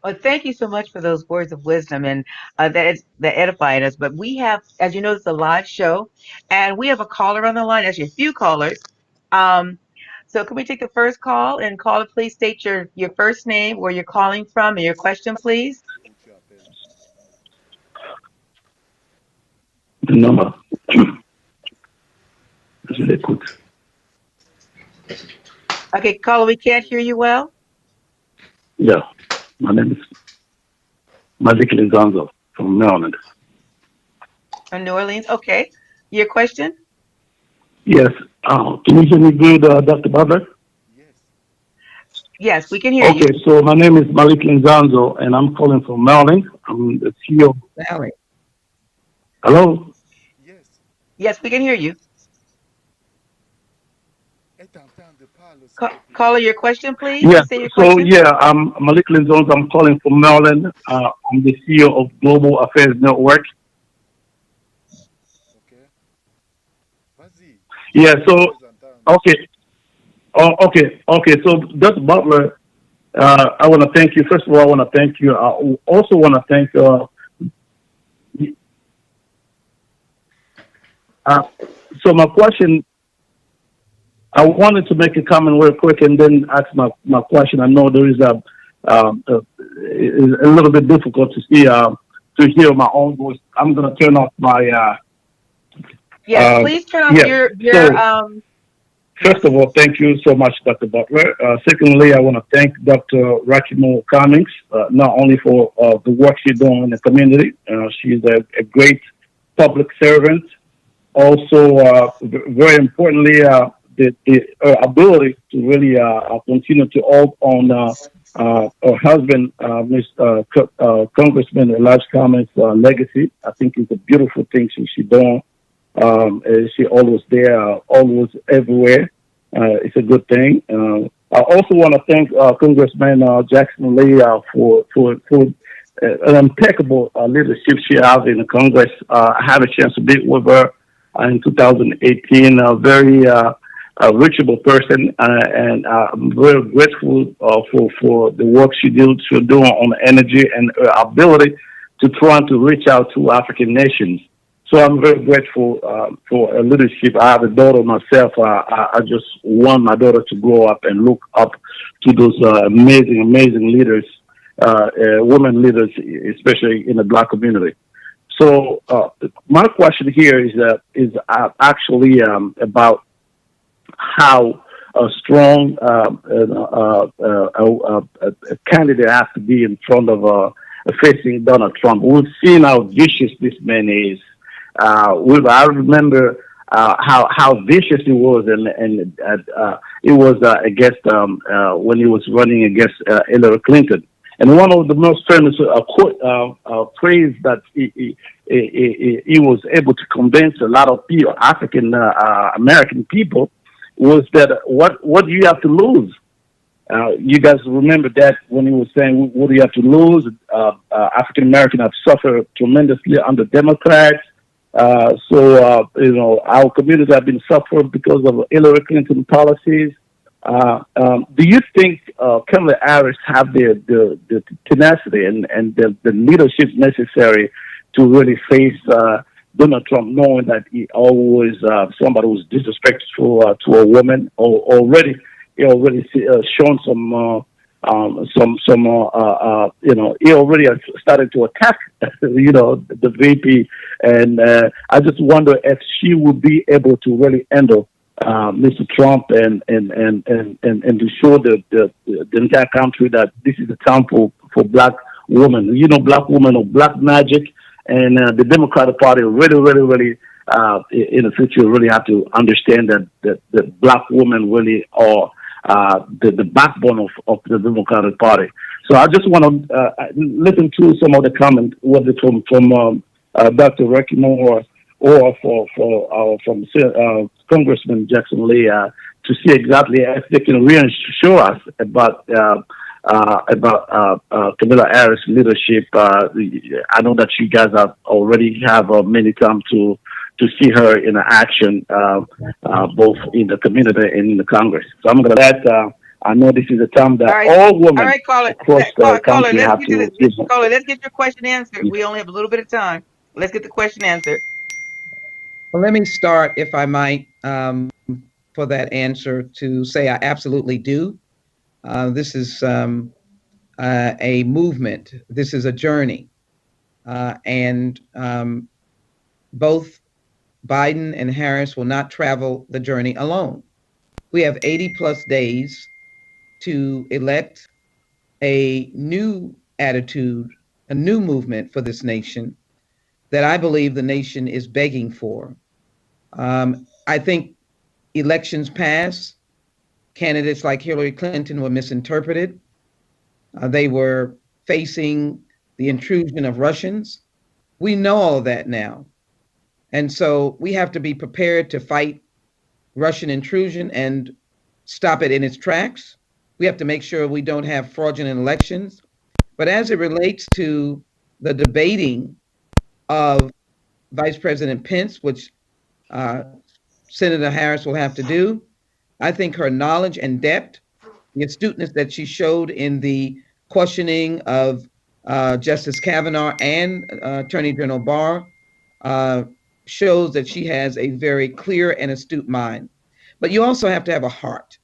Well, thank you so much for those words of wisdom, and that edified us. But we have, as you know, it's a live show, and we have a caller on the line, actually a few callers. So can we take the first call? And caller, please state your first name, where you're calling from, and your question, please. The number. Je l'écoute. Okay, caller, we can't hear you well. Yeah, my name is Malik Linzanzo from Maryland. From New Orleans, okay. Your question? Yes. Can you hear me good, Dr. Butler? Yes, we can hear you. Okay, so my name is Malik Linzanzo, and I'm calling from Maryland. I'm the CEO. Maryland. Hello? Yes, we can hear you. Caller, your question, please. Yeah, Say your so question. yeah, I'm Malik Linzanzo. I'm calling from Maryland. I'm the CEO of Global Affairs Network. Yeah, so, okay. Oh, okay. So, Dr. Butler, I want to thank you. First of all, I want to thank you. I also want to thank, so my question, I wanted to make a comment real quick and then ask my question. I know there is a little bit difficult to see, to hear my own voice. I'm going to turn off my, yes, please turn off your First of all, thank you so much, Dr. Butler. Secondly, I want to thank Dr. Rakimo Cummings, not only for the work she's doing in the community. She's a great public servant. Also, very importantly, the ability to really continue to hold on her husband, Congressman Elijah Cummings' legacy. I think it's a beautiful thing she's doing. She always there, always everywhere. It's a good thing. I also want to thank Congressman Jackson Lee for an impeccable leadership she has in the Congress. I had a chance to meet with her in 2018. A very reachable person, and I'm very grateful for the work she's doing on energy and her ability to try to reach out to African nations. So I'm very grateful for her leadership. I have a daughter myself. I just want my daughter to grow up and look up to those amazing leaders, women leaders, especially in the Black community. So my question here is actually about how a strong a candidate has to be in front of facing Donald Trump. We've seen how vicious this man is. I remember how vicious he was, and it was against when he was running against Hillary Clinton. And one of the most famous praise that he was able to convince a lot of people, African American people, was that what do you have to lose? You guys remember that when he was saying, what do you have to lose? African Americans have suffered tremendously under Democrats. So our communities have been suffering because of Hillary Clinton policies. Do you think Kamala Harris have the tenacity and the leadership necessary to really face Donald Trump, knowing that he always somebody who's disrespectful to a woman, or already shown some he already has started to attack, the VP, and I just wonder if she would be able to really handle Mr. Trump and to show the entire country that this is a time for black women. You know, black women are black magic, and the Democratic Party really in the future really have to understand that black women really are the backbone of the Democratic Party. So I just want to listen to some of the comments, whether from Dr. Ricky Moore or from Congressman Jackson Lee, to see exactly if they can reassure us about Kamala Harris' leadership. I know that you guys already have many times to see her in action, both in the community and in the Congress. So I'm going to let. I know this is a time that all women across the country have to. Caller, let's get your question answered. We only have a little bit of time. Let's get the question answered. Well, let me start, if I might, for that answer to say I absolutely do. This is a movement. This is a journey. And both Biden and Harris will not travel the journey alone. We have 80 plus days to elect a new attitude, a new movement for this nation that I believe the nation is begging for. I think elections past, candidates like Hillary Clinton were misinterpreted. They were facing the intrusion of Russians. We know all of that now. And so we have to be prepared to fight Russian intrusion and stop it in its tracks. We have to make sure we don't have fraudulent elections. But as it relates to the debating of Vice President Pence, which Senator Harris will have to do, I think her knowledge and depth, the astuteness that she showed in the questioning of Justice Kavanaugh and Attorney General Barr shows that she has a very clear and astute mind. But you also have to have a heart,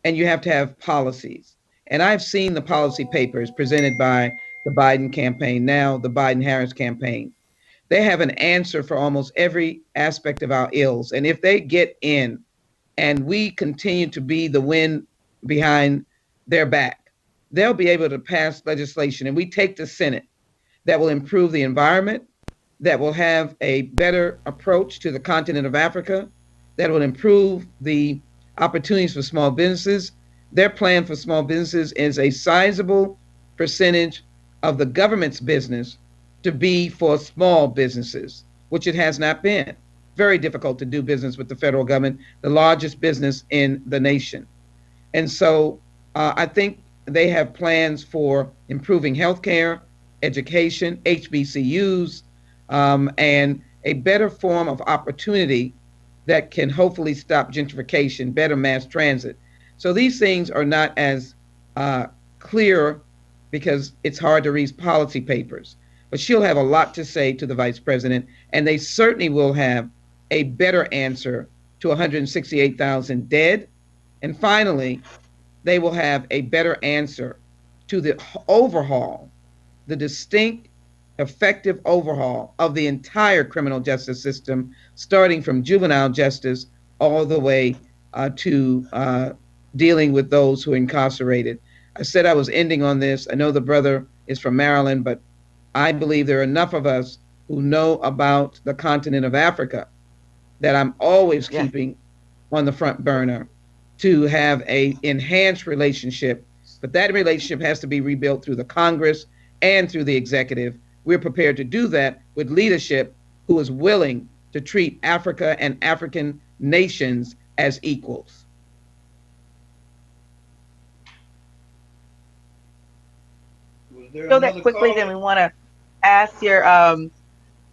and you have to have policies. And I've seen the policy papers presented by the Biden campaign, now the Biden-Harris campaign. They have an answer for almost every aspect of our ills. And if they get in and we continue to be the wind behind their back, they'll be able to pass legislation. And we take the Senate that will improve the environment, that will have a better approach to the continent of Africa, that will improve the opportunities for small businesses. Their plan for small businesses is a sizable percentage of the government's business to be for small businesses, which it has not been. Very difficult to do business with the federal government, the largest business in the nation. And so I think they have plans for improving healthcare, education, HBCUs, and a better form of opportunity that can hopefully stop gentrification, better mass transit. So these things are not as clear because it's hard to read policy papers. But she'll have a lot to say to the vice president, and they certainly will have a better answer to 168,000 dead. And finally, they will have a better answer to the overhaul, the distinct, effective overhaul of the entire criminal justice system, starting from juvenile justice all the way to dealing with those who are incarcerated. I said I was ending on this. I know the brother is from Maryland, but I believe there are enough of us who know about the continent of Africa that I'm always keeping on the front burner to have a enhanced relationship. But that relationship has to be rebuilt through the Congress and through the executive. We're prepared to do that with leadership who is willing to treat Africa and African nations as equals. So that quickly, then we want to ask your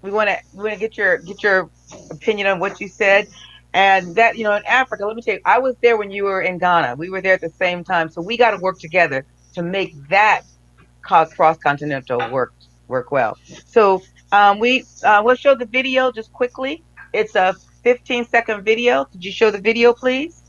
we want to get your opinion on what you said, and that, you know, in Africa, let me tell you, I was there when you were in Ghana. We were there at the same time, so we got to work together to make that cross-continental work well. So we'll show the video just quickly. It's a 15-second video. Could you show the video, please?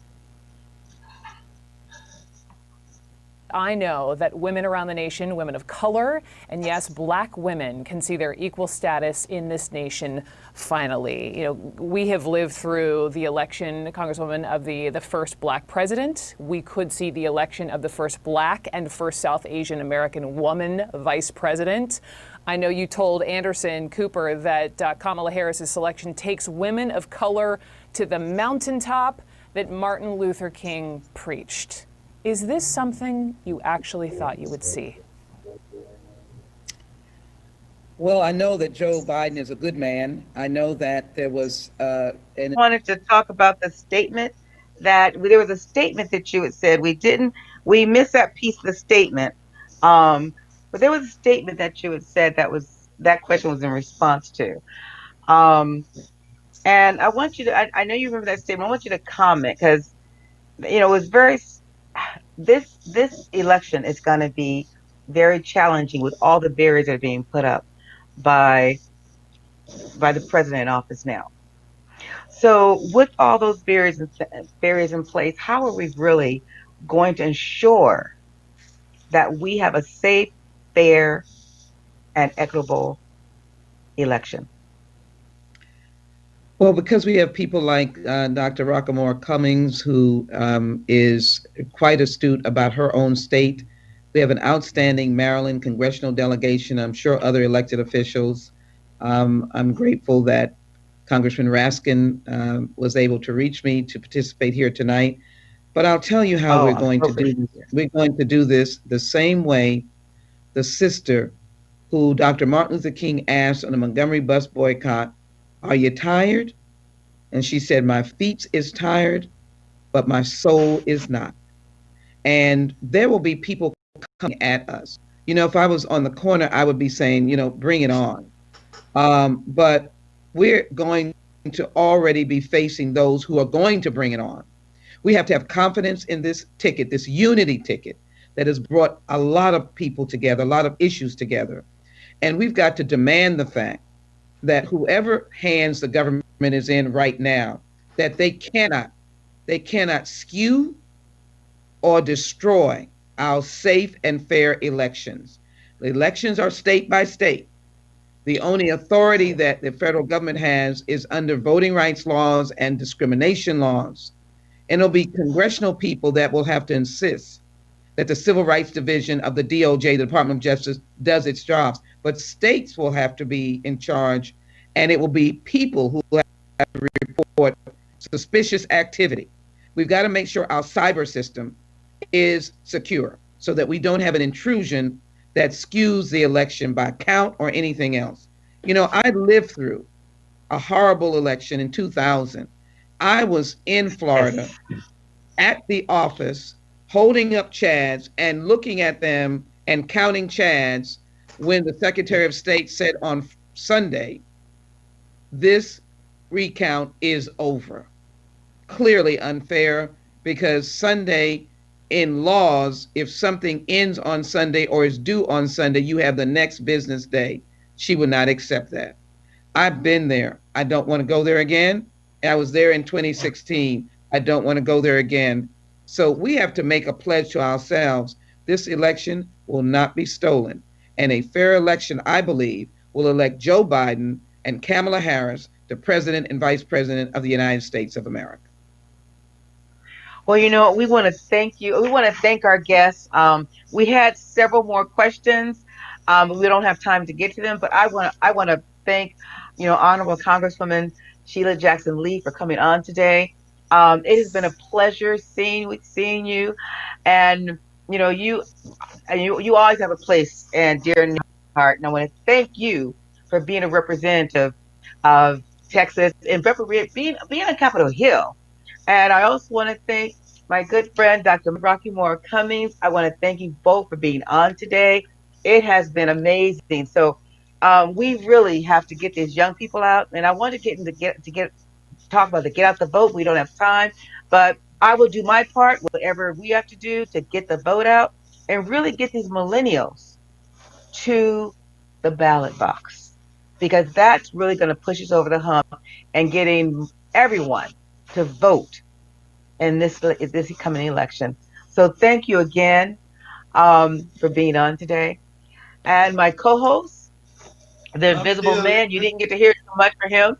I know that women around the nation, women of color, and yes, black women can see their equal status in this nation finally. You know, we have lived through the election, Congresswoman, of the first black president. We could see the election of the first black and first South Asian American woman vice president. I know you told Anderson Cooper that Kamala Harris's selection takes women of color to the mountaintop that Martin Luther King preached. Is this something you actually thought you would see? Well, I know that Joe Biden is a good man. I know that there was I wanted to talk about the statement that there was a statement that you had said. We missed that piece of the statement. But there was a statement that you had said that question was in response to. And I want you to, I know you remember that statement. I want you to comment because, you know, it was this election is going to be very challenging with all the barriers that are being put up by the president in office now. So with all those barriers in place, how are we really going to ensure that we have a safe, fair, and equitable election? Well, because we have people like Dr. Rockamore Cummings, who is quite astute about her own state. We have an outstanding Maryland congressional delegation. I'm sure other elected officials. I'm grateful that Congressman Raskin was able to reach me to participate here tonight. But I'll tell you how we're going to do this. We're going to do this the same way the sister who Dr. Martin Luther King asked on the Montgomery bus boycott, "Are you tired?" And she said, "My feet is tired, but my soul is not." And there will be people coming at us. You know, if I was on the corner, I would be saying, you know, bring it on. But we're going to already be facing those who are going to bring it on. We have to have confidence in this ticket, this unity ticket that has brought a lot of people together, a lot of issues together. And we've got to demand the fact that whoever hands the government is in right now, that they cannot skew or destroy our safe and fair elections. The elections are state by state. The only authority that the federal government has is under voting rights laws and discrimination laws. And it'll be congressional people that will have to insist that the Civil Rights Division of the DOJ, the Department of Justice, does its jobs. But states will have to be in charge, and it will be people who will have to report suspicious activity. We've got to make sure our cyber system is secure so that we don't have an intrusion that skews the election by count or anything else. You know, I lived through a horrible election in 2000. I was in Florida at the office holding up Chads and looking at them and counting Chads when the Secretary of State said on Sunday, "This recount is over." Clearly unfair, because Sunday in laws, if something ends on Sunday or is due on Sunday, you have the next business day. She would not accept that. I've been there. I don't want to go there again. I was there in 2016. I don't want to go there again. So we have to make a pledge to ourselves. This election will not be stolen. And a fair election, I believe, will elect Joe Biden and Kamala Harris, the President and Vice President of the United States of America. Well, you know, we want to thank you. We want to thank our guests. We had several more questions. We don't have time to get to them, but I want to thank, you know, Honorable Congresswoman Sheila Jackson Lee for coming on today. It has been a pleasure seeing you, and you know, you always have a place and dear in my heart. And I want to thank you for being a representative of Texas and being on Capitol Hill. And I also want to thank my good friend, Dr. Rocky Moore Cummings. I want to thank you both for being on today. It has been amazing. So we really have to get these young people out. And I want to talk about the get out the vote. We don't have time, but I will do my part, whatever we have to do to get the vote out and really get these millennials to the ballot box, because that's really going to push us over the hump and getting everyone to vote in this coming election. So thank you again. for being on today. And my co-host, the Invisible Man. You didn't get to hear so much from him.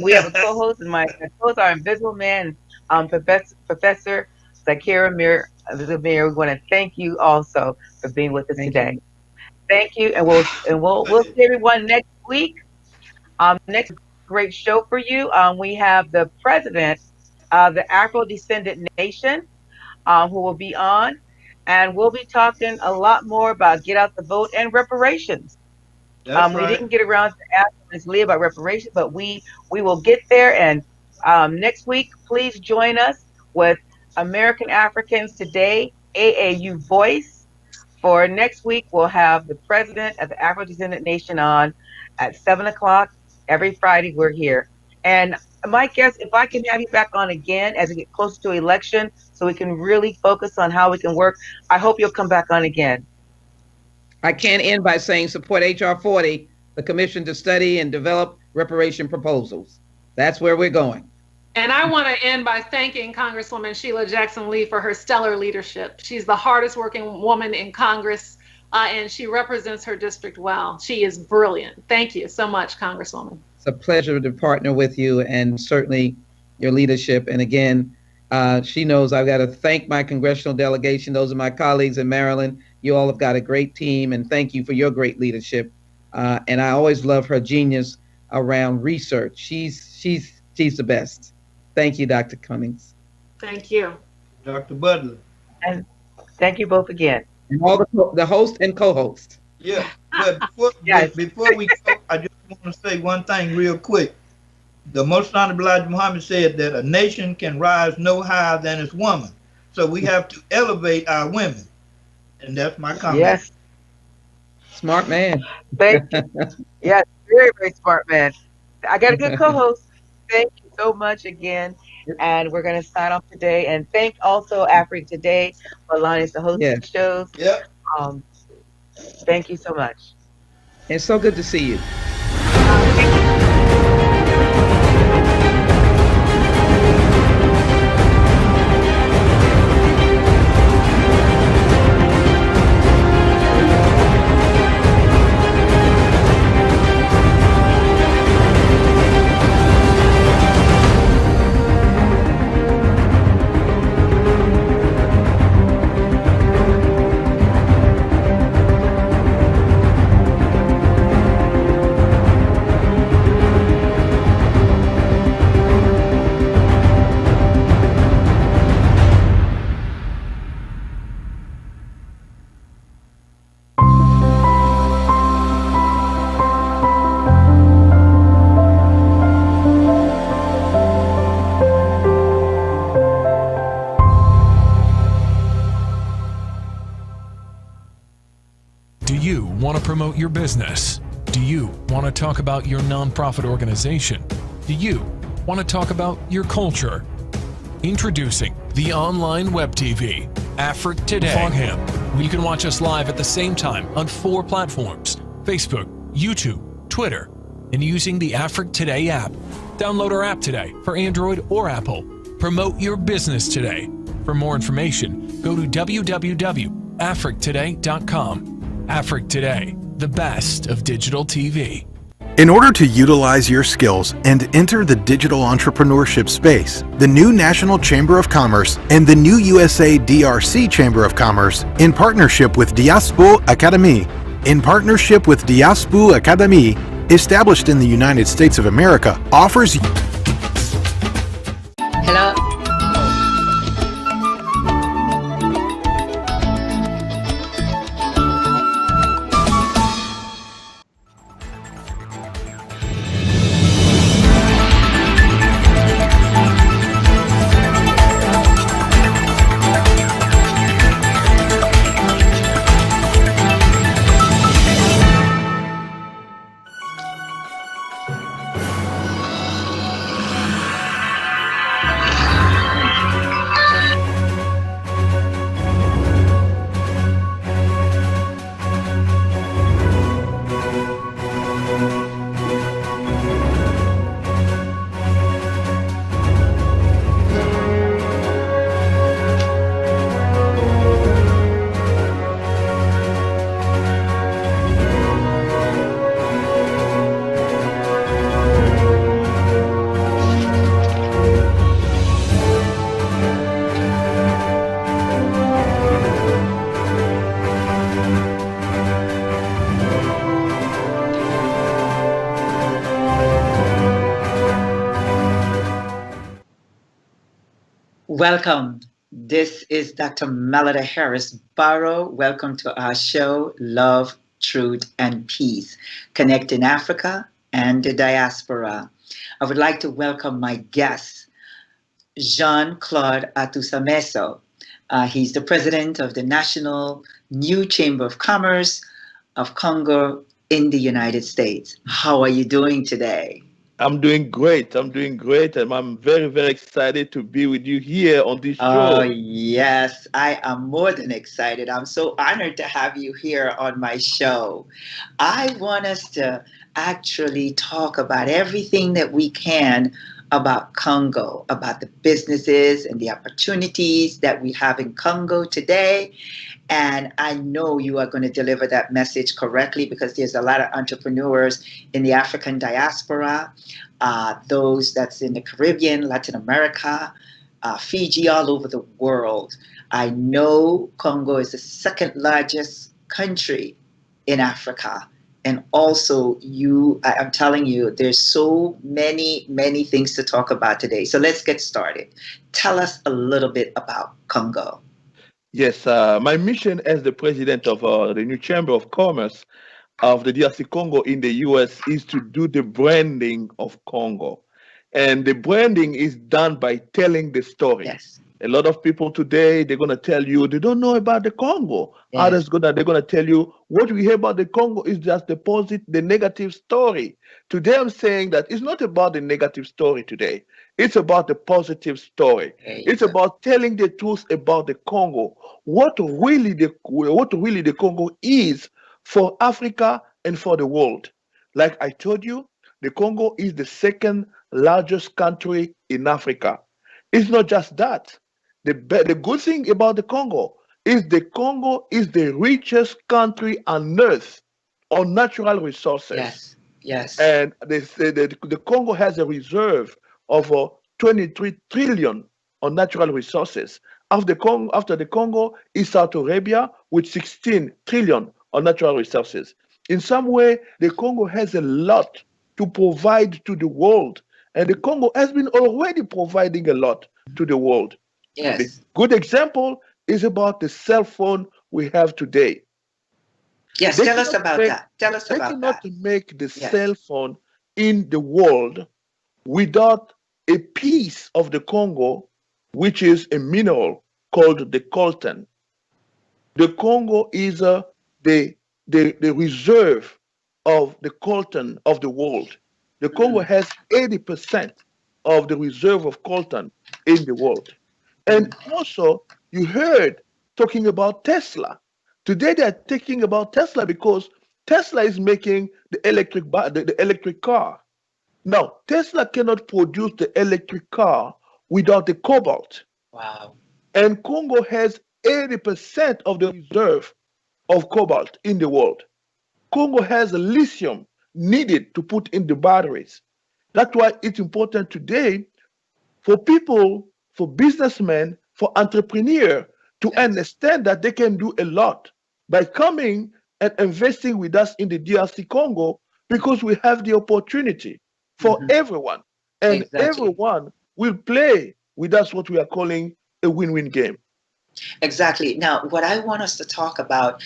We have a co-host, and my co-hosts are Invisible Man, Professor Zakira Mir. We want to thank you also for being with us today. Thank you, and we'll see everyone next week. Next great show for you. We have the president of the Afro-descendant nation, who will be on, and we'll be talking a lot more about get out the vote and reparations. We didn't get around to asking Ms. Lee about reparations, but we will get there. And next week, please join us with American Africans Today, AAU Voice. For next week, we'll have the president of the Afro-descendant nation on at 7 o'clock. Every Friday, we're here. And my guess, if I can have you back on again as we get closer to election so we can really focus on how we can work, I hope you'll come back on again. I can't end by saying support H.R. 40, the commission to study and develop reparation proposals. That's where we're going. And I want to end by thanking Congresswoman Sheila Jackson Lee for her stellar leadership. She's the hardest working woman in Congress, and she represents her district well. She is brilliant. Thank you so much, Congresswoman. It's a pleasure to partner with you and certainly your leadership. And again, she knows I've got to thank my congressional delegation. Those are my colleagues in Maryland. You all have got a great team, and thank you for your great leadership. And I always love her genius around research. She's the best. Thank you, Dr. Cummings. Thank you. Dr. Butler. And thank you both again. And all the host and co-host. Yeah, but before we go, I just want to say one thing real quick. The Most Honorable Elijah Muhammad said that a nation can rise no higher than its woman. So we have to elevate our women. And that's my comment. Yes. Smart man. Thank you. Yes, very, very smart man. I got a good co-host. Thank you so much again. And we're going to sign off today. And thank also Afrique Today for allowing us to host the shows. Yep. Thank you so much. It's so good to see you. Promote your business? Do you want to talk about your nonprofit organization? Do you want to talk about your culture? Introducing the online web TV, Afrique Today. Farnham, where you can watch us live at the same time on 4 platforms: Facebook, YouTube, Twitter, and using the Afrique Today app. Download our app today for Android or Apple. Promote your business today. For more information, go to www.afriquetoday.com. Afrique Today, the best of digital TV. In order to utilize your skills and enter the digital entrepreneurship space, the new National Chamber of Commerce and the new USA DRC Chamber of Commerce, in partnership with Diaspo Academy, established in the United States of America, offers Hello. Welcome. This is Dr. Melody Harris Barrow. Welcome to our show, Love, Truth, and Peace, Connecting Africa and the Diaspora. I would like to welcome my guest, Jean-Claude Atusameso. He's the president of the National New Chamber of Commerce of Congo in the United States. How are you doing today? I'm doing great. I'm doing great. And I'm very, very excited to be with you here on this show. Oh, yes. I am more than excited. I'm so honored to have you here on my show. I want us to actually talk about everything that we can about Congo, about the businesses and the opportunities that we have in Congo today. And I know you are going to deliver that message correctly because there's a lot of entrepreneurs in the African diaspora, those that's in the Caribbean, Latin America, Fiji, all over the world. I know Congo is the second largest country in Africa. And also I'm telling you, there's so many, many things to talk about today. So let's get started. Tell us a little bit about Congo. Yes, my mission as the president of the new Chamber of Commerce of the DRC Congo in the US is to do the branding of Congo. And the branding is done by telling the story. Yes. A lot of people today, they're going to tell you they don't know about the Congo. Yes. They're going to tell you what we hear about the Congo is just the negative story. Today, I'm saying that it's not about the negative story today. It's about the positive story. It's about telling the truth about the Congo. What really the Congo is for Africa and for the world. Like I told you, the Congo is the second largest country in Africa. It's not just that. The good thing about the Congo is the richest country on earth on natural resources. Yes, yes. And the Congo has a reserve of 23 trillion on natural resources. After the Congo is Saudi Arabia with 16 trillion on natural resources. In some way, the Congo has a lot to provide to the world. And the Congo has been already providing a lot to the world. Yes. The good example is about the cell phone we have today. Yes, tell us about that. Tell us about that. They cannot make the cell phone in the world without a piece of the Congo, which is a mineral called the coltan. The Congo is the reserve of the coltan of the world. The Congo has 80% of the reserve of coltan in the world. And also, you heard talking about Tesla. Today, they're talking about Tesla because Tesla is making the electric car. Now, Tesla cannot produce the electric car without the cobalt. Wow. And Congo has 80% of the reserve of cobalt in the world. Congo has lithium needed to put in the batteries. That's why it's important today for people, for businessmen, for entrepreneurs to understand that they can do a lot by coming and investing with us in the DRC Congo because we have the opportunity for everyone. And everyone will play with us what we are calling a win-win game. Exactly. Now, what I want us to talk about,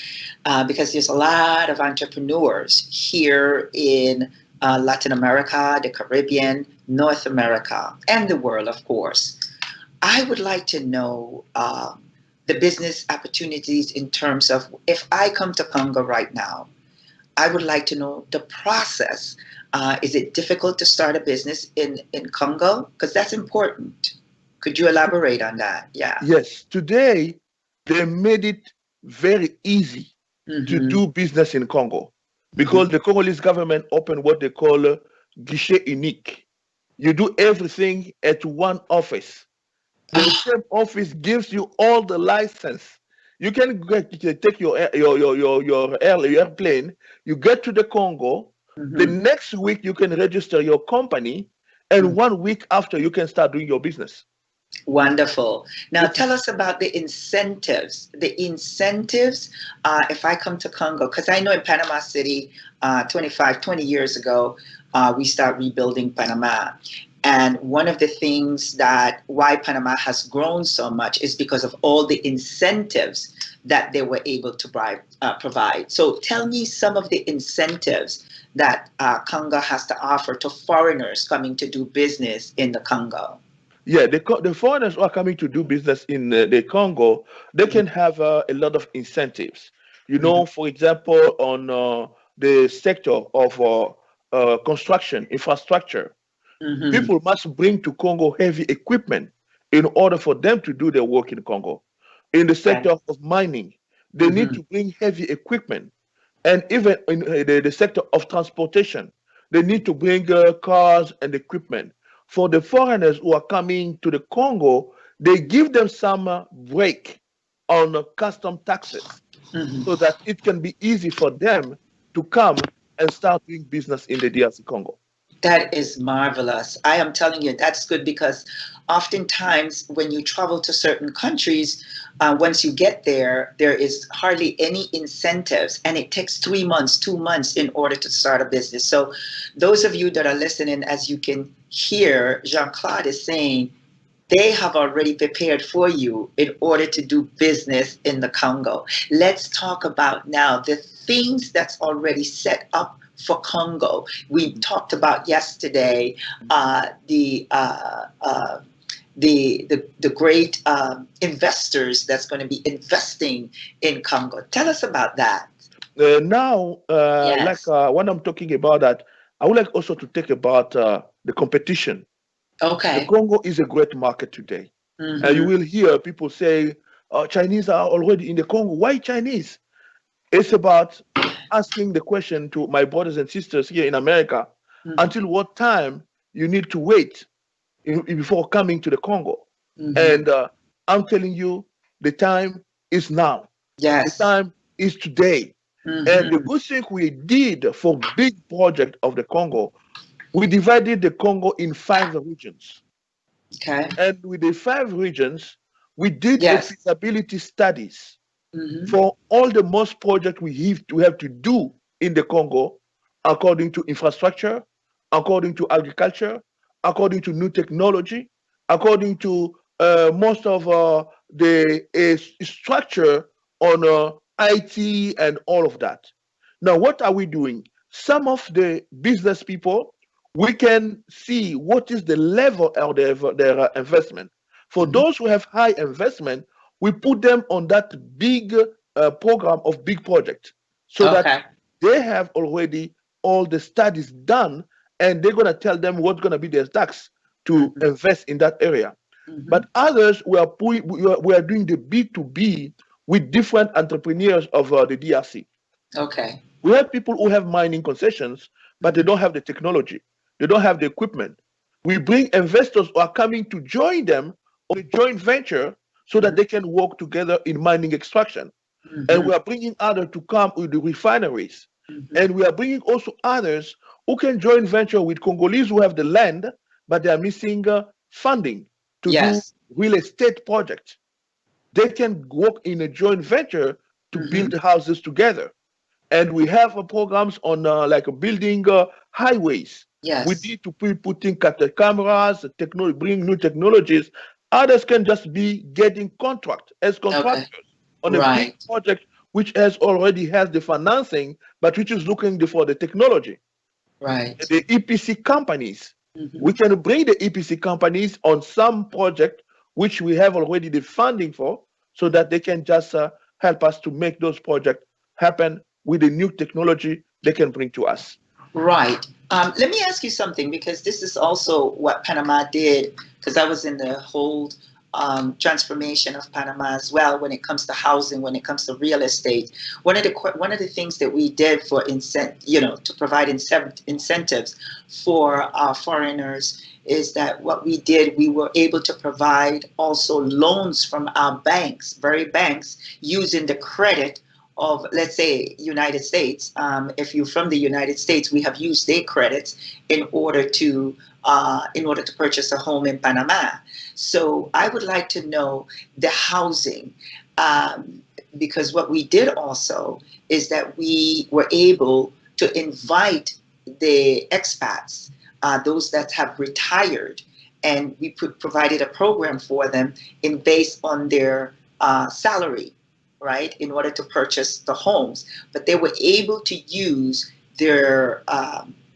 because there's a lot of entrepreneurs here in Latin America, the Caribbean, North America, and the world, of course. I would like to know the business opportunities in terms of if I come to Congo right now, I would like to know the process. Is it difficult to start a business in Congo? Because that's important. Could you elaborate on that? Yeah. Yes. Today, they made it very easy to do business in Congo because the Congolese government opened what they call a guichet unique. You do everything at one office. The same office gives you all the license. You can take your airplane, you get to the Congo, the next week you can register your company, and 1 week after you can start doing your business. Wonderful. Now tell us about the incentives. The incentives, if I come to Congo, because I know in Panama City, 20 years ago, we start rebuilding Panama. And one of the things that why Panama has grown so much is because of all the incentives that they were able to provide. So tell me some of the incentives that Congo has to offer to foreigners coming to do business in the Congo. Yeah, the foreigners who are coming to do business in the Congo, they can have a lot of incentives. You know, for example, on the sector of construction, infrastructure, people must bring to Congo heavy equipment in order for them to do their work in Congo. In the sector of mining, they need to bring heavy equipment. And even in the sector of transportation, they need to bring cars and equipment. For the foreigners who are coming to the Congo, they give them some break on custom taxes so that it can be easy for them to come and start doing business in the DRC Congo. That is marvelous. I am telling you, that's good, because oftentimes when you travel to certain countries, once you get there, there is hardly any incentives, and it takes 3 months, 2 months in order to start a business. So those of you that are listening, as you can hear, Jean-Claude is saying, they have already prepared for you in order to do business in the Congo. Let's talk about now the things that's already set up for Congo. We talked about yesterday the great investors that's going to be investing in Congo. Tell us about that. Now, like when I'm talking about that, I would like also to talk about the competition. Okay. The Congo is a great market today. And you will hear people say, Chinese are already in the Congo. Why Chinese? It's about asking the question to my brothers and sisters here in America, until what time you need to wait before coming to the Congo. And I'm telling you, the time is now. Yes. The time is today. And the good thing we did for big project of the Congo, we divided the Congo in 5 regions. Okay. And with the 5 regions, we did the feasibility studies for all the most projects we have to do in the Congo, according to infrastructure, according to agriculture, according to new technology, according to most of the structure on IT and all of that. Now, what are we doing? Some of the business people, we can see what is the level of their investment. For those who have high investment, we put them on that big program of big project, so that they have already all the studies done, and they're going to tell them what's going to be their tax to invest in that area. But others, we are doing the B2B with different entrepreneurs of the DRC. Okay. We have people who have mining concessions, but they don't have the technology. They don't have the equipment. We bring investors who are coming to join them on a joint venture so that they can work together in mining extraction. And we are bringing others to come with the refineries. And we are bringing also others who can join venture with Congolese who have the land, but they are missing funding to do real estate projects. They can work in a joint venture to build houses together. And we have programs on like building highways. Yes. We need to be putting cameras, bring new technologies. Others can just be getting contract as contractors on a big project which already has the financing, but which is looking for the technology. Right. The EPC companies. We can bring the EPC companies on some project which we have already the funding for, so that they can just help us to make those projects happen with the new technology they can bring to us. Right. Let me ask you something, because this is also what Panama did, because I was in the whole transformation of Panama as well when it comes to housing, when it comes to real estate. One of the things that we did for to provide incentives for our foreigners is that what we did, we were able to provide also loans from our banks, very banks, using the credit of, let's say, United States. If you're from the United States, we have used their credits in order to purchase a home in Panama. So I would like to know the housing, because what we did also is that we were able to invite the expats those that have retired, and we provided a program for them based on their salary, right, in order to purchase the homes. But they were able to use their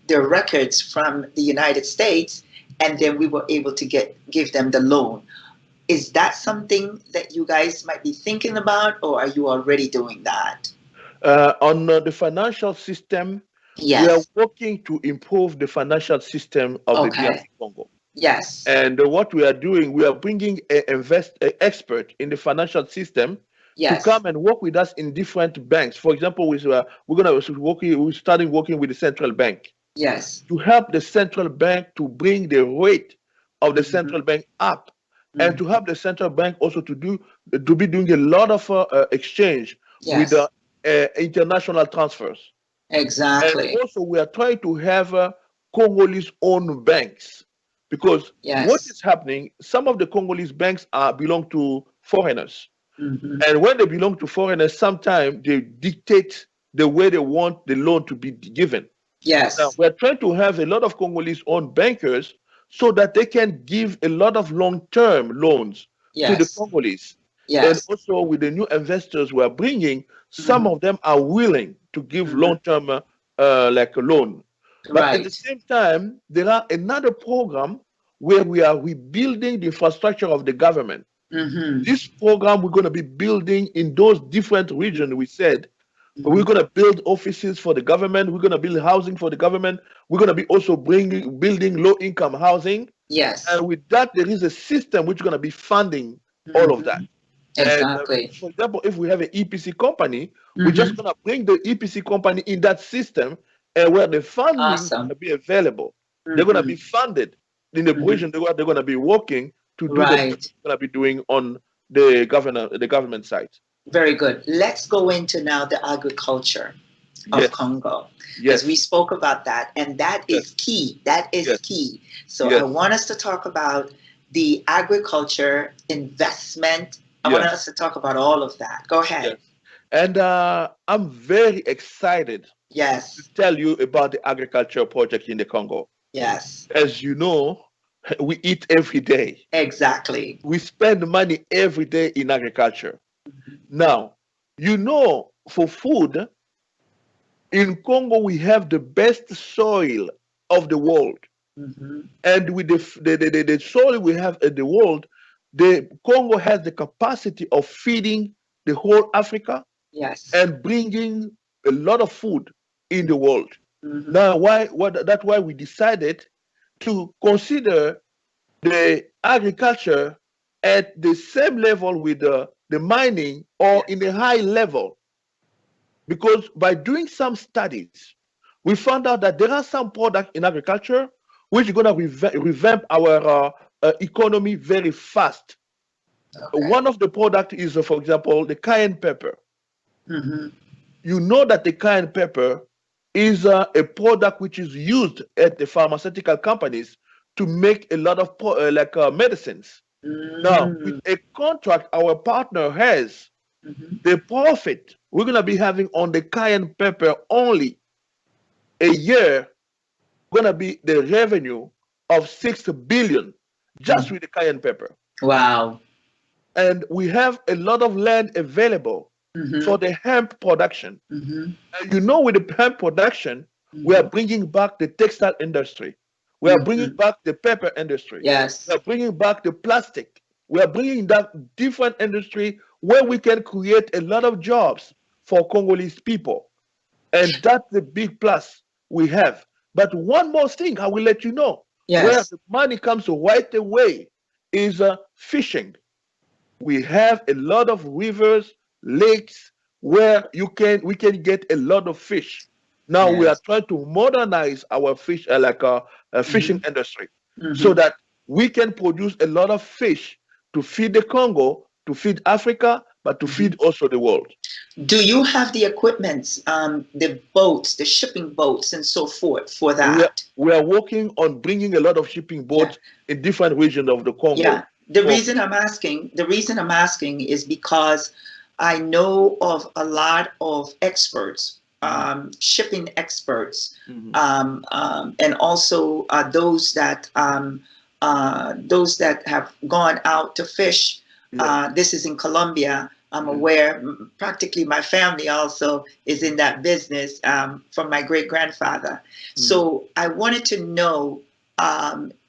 records from the United States, and then we were able to give them the loan. Is that something that you guys might be thinking about, or are you already doing that? On the financial system, yes, we are working to improve the financial system of the DRC Congo. Yes. And what we are doing, we are bringing an expert in the financial system to come and work with us in different banks. For example, we're starting working with the central bank. Yes. To help the central bank to bring the rate of the central bank up, and to help the central bank also to be doing a lot of exchange with international transfers. Exactly. And also we are trying to have Congolese owned banks, because what is happening, some of the Congolese banks belong to foreigners. And when they belong to foreigners, sometimes they dictate the way they want the loan to be given. Yes. Now, we're trying to have a lot of Congolese owned bankers so that they can give a lot of long-term loans to the Congolese. And also with the new investors we're bringing, some of them are willing to give long-term like a loan. But at the same time, there are another program where we are rebuilding the infrastructure of the government. This program we're going to be building in those different regions we said. We're going to build offices for the government. We're going to build housing for the government. We're going to be also building low-income housing. Yes. And with that, there is a system which is going to be funding all of that. Exactly. And, for example, if we have an EPC company, we're just going to bring the EPC company in that system, and where the funding is going to be available. They're going to be funded in the region where they're going to be working to do the work they're going to be doing on the government side. Very good. Let's go into now the agriculture of Congo. Yes. We spoke about that, and that is key. That is key. So I want us to talk about the agriculture investment. I want us to talk about all of that. Go ahead. And I'm very excited to tell you about the agriculture project in the Congo. Yes. As you know, we eat every day. Exactly. We spend money every day in agriculture. Now, you know, for food, in Congo, we have the best soil of the world. And with the soil we have in the world, the Congo has the capacity of feeding the whole Africa and bringing a lot of food in the world. Now, that's why we decided to consider the agriculture at the same level with the mining, or in a high level, because by doing some studies, we found out that there are some products in agriculture which are going to revamp our economy very fast. One of the products is, for example, the cayenne pepper. You know that the cayenne pepper is a product which is used at the pharmaceutical companies to make a lot of medicines. Now, with a contract our partner has, the profit we're going to be having on the cayenne pepper only a year going to be the revenue of 6 billion just with the cayenne pepper. Wow. And we have a lot of land available for the hemp production. And you know, with the hemp production, we are bringing back the textile industry. We are bringing back the paper industry. Yes. We are bringing back the plastic. We are bringing that different industry where we can create a lot of jobs for Congolese people. And that's the big plus we have. But one more thing I will let you know, where the money comes right away is fishing. We have a lot of rivers, lakes, where we can get a lot of fish. Now we are trying to modernize our fish, fishing industry, so that we can produce a lot of fish to feed the Congo, to feed Africa, but to feed also the world. Do you have the equipment, the boats, the shipping boats, and so forth for that? We are working on bringing a lot of shipping boats in different regions of the Congo. Yeah. The reason I'm asking is because I know of a lot of experts shipping experts, and also those that have gone out to fish. This is in Colombia. I'm aware. Practically, my family also is in that business from my great grandfather. So I wanted to know: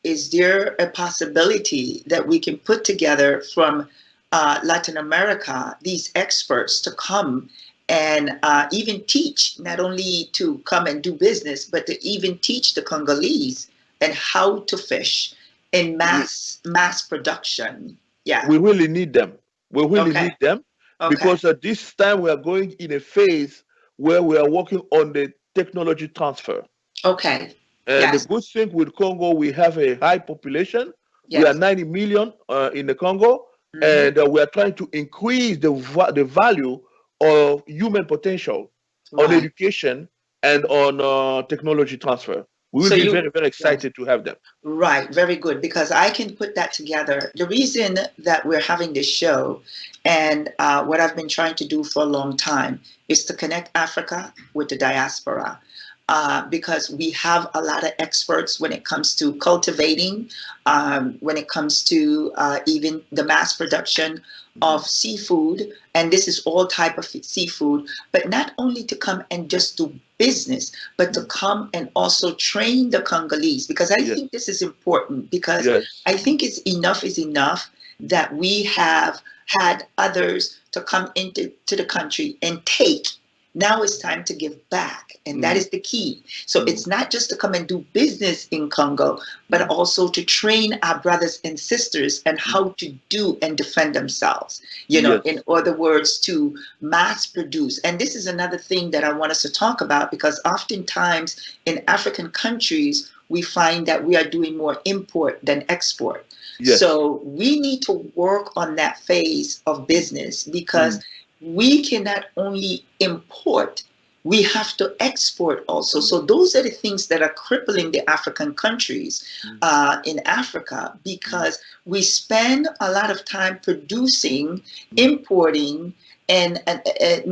is there a possibility that we can put together from Latin America these experts to come and even teach, not only to come and do business, but to even teach the Congolese and how to fish in mass production? Yeah, we really need them. We really need them because at this time we are going in a phase where we are working on the technology transfer. Okay. And the good thing with Congo, we have a high population. We are 90 million in the Congo, and we are trying to increase the value of human potential on education and on technology transfer. We will be very, very excited to have them. Right, very good, because I can put that together. The reason that we're having this show and what I've been trying to do for a long time is to connect Africa with the diaspora. Because we have a lot of experts when it comes to cultivating, when it comes to even the mass production of seafood, and this is all type of seafood, but not only to come and just do business, but to come and also train the Congolese, because I think this is important, because I think it's enough is enough that we have had others to come into the country and take. Now it's time to give back, and that is the key. So it's not just to come and do business in Congo, but also to train our brothers and sisters and how to do and defend themselves. You know, in other words, to mass produce. And this is another thing that I want us to talk about, because oftentimes in African countries, we find that we are doing more import than export. So we need to work on that phase of business, because we cannot only import, we have to export also. So those are the things that are crippling the African countries in Africa, because we spend a lot of time producing, importing, and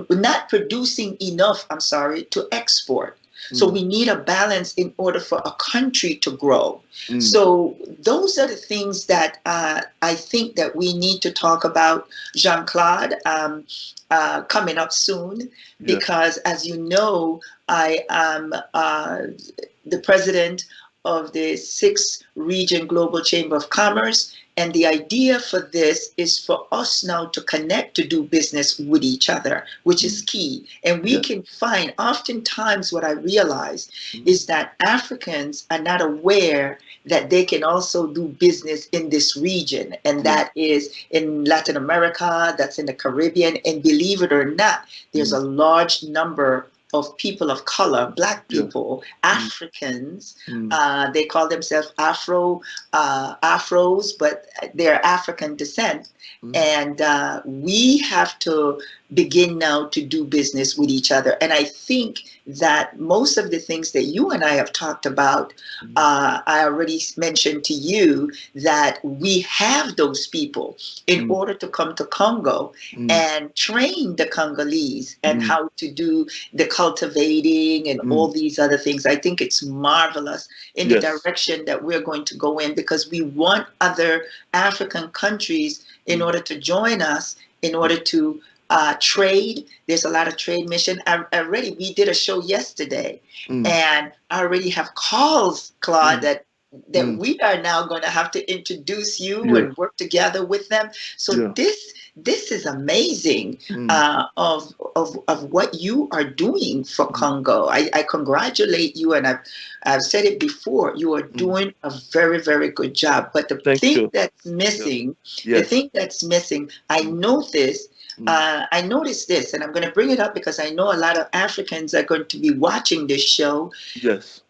not producing enough, to export. So we need a balance in order for a country to grow. So those are the things that I think that we need to talk about, Jean-Claude, coming up soon, because as you know, I am the president of the 6th Region Global Chamber of Commerce. And the idea for this is for us now to connect, to do business with each other, which is key. And we can find, oftentimes what I realize is that Africans are not aware that they can also do business in this region. And that is in Latin America, that's in the Caribbean. And believe it or not, there's a large number of people of color, Black people, Africans, they call themselves Afros, but they're African descent. And we have to begin now to do business with each other. And I think that most of the things that you and I have talked about, I already mentioned to you that we have those people in order to come to Congo and train the Congolese and how to do the cultivating and all these other things. I think it's marvelous in the direction that we're going to go in, because we want other African countries in order to join us, in order to trade. There's a lot of trade mission. We did a show yesterday, and I already have calls, Claude, that we are now going to have to introduce you and work together with them. So this is amazing of what you are doing for Congo. I congratulate you, and I've said it before, you are doing a very, very good job. But the thing that's missing, I noticed this, and I'm going to bring it up because I know a lot of Africans are going to be watching this show.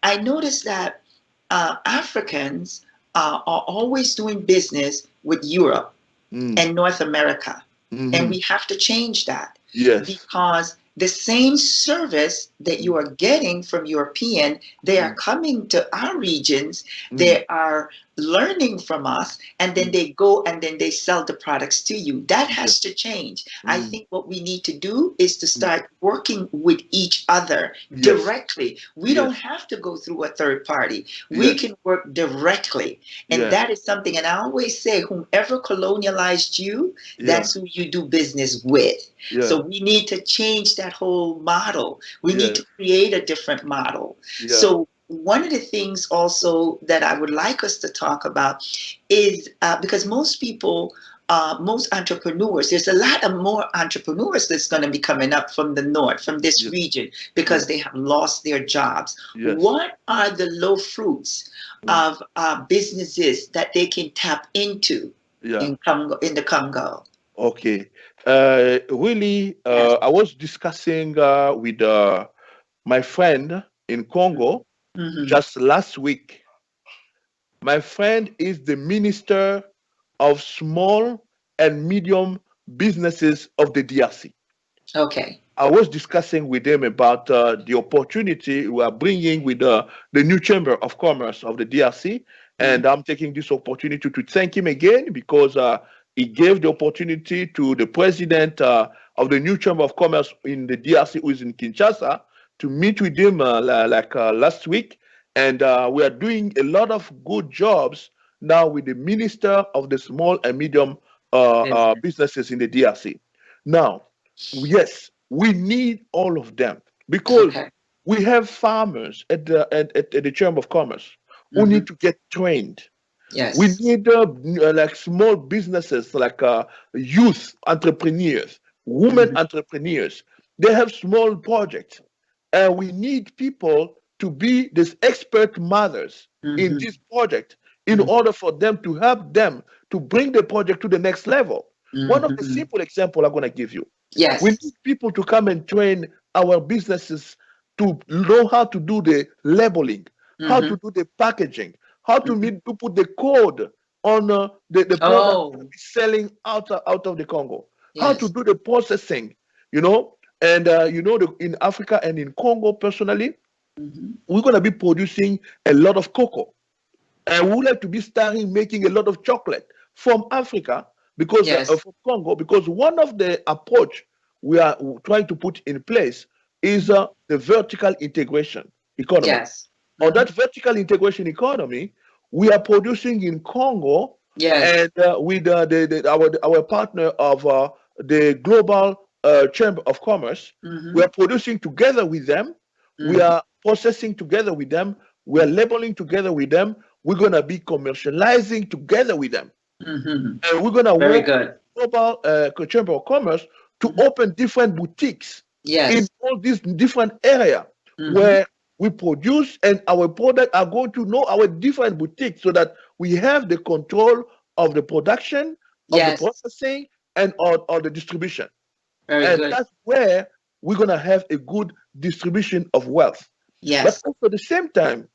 I noticed that Africans are always doing business with Europe and North America. And we have to change that. Because the same service that you are getting from European, they are coming to our regions. They are learning from us, and then they go and then they sell the products to you. That has to change. I think what we need to do is to start working with each other directly. We don't have to go through a third party. We can work directly. And that is something, and I always say, whomever colonialized you, that's who you do business with. So we need to change that whole model. We need to create a different model. So one of the things also that I would like us to talk about is because most people, most entrepreneurs, there's a lot of more entrepreneurs that's going to be coming up from the north, from this region, because they have lost their jobs. What are the low fruits of businesses that they can tap into in Congo, in the Congo? Okay. Really, I was discussing with my friend in Congo just last week. My friend is the Minister of Small and Medium Businesses of the DRC. Okay. I was discussing with them about the opportunity we are bringing with the new Chamber of Commerce of the DRC. And I'm taking this opportunity to thank him again because he gave the opportunity to the president of the new Chamber of Commerce in the DRC, who is in Kinshasa, to meet with him last week. And we are doing a lot of good jobs now with the Minister of the Small and Medium Businesses in the DRC. Now, yes, we need all of them because we have farmers at the Chamber of Commerce who need to get trained. Yes. We need like small businesses, like youth entrepreneurs, women entrepreneurs. They have small projects, and we need people to be these expert mothers in this project in order for them to help them to bring the project to the next level. One of the simple examples I'm going to give you. Yes. We need people to come and train our businesses to know how to do the labeling, how to do the packaging, how to put the code on the product to be selling out of the Congo, how to do the processing, you know. And in Africa and in Congo personally, we're going to be producing a lot of cocoa, and we would like to be starting making a lot of chocolate from Africa because from Congo, because one of the approach we are trying to put in place is the vertical integration economy. Yes. On that vertical integration economy, we are producing in Congo, and with our partner of the Global Chamber of Commerce, we are producing together with them. We are processing together with them. We are labeling together with them. We're going to be commercializing together with them. And we're going to work with the Global Chamber of Commerce to open different boutiques in all these different areas where we produce, and our products are going to know our different boutiques so that we have the control of the production, of the processing, and all the distribution. That's where we're going to have a good distribution of wealth. But also at the same time,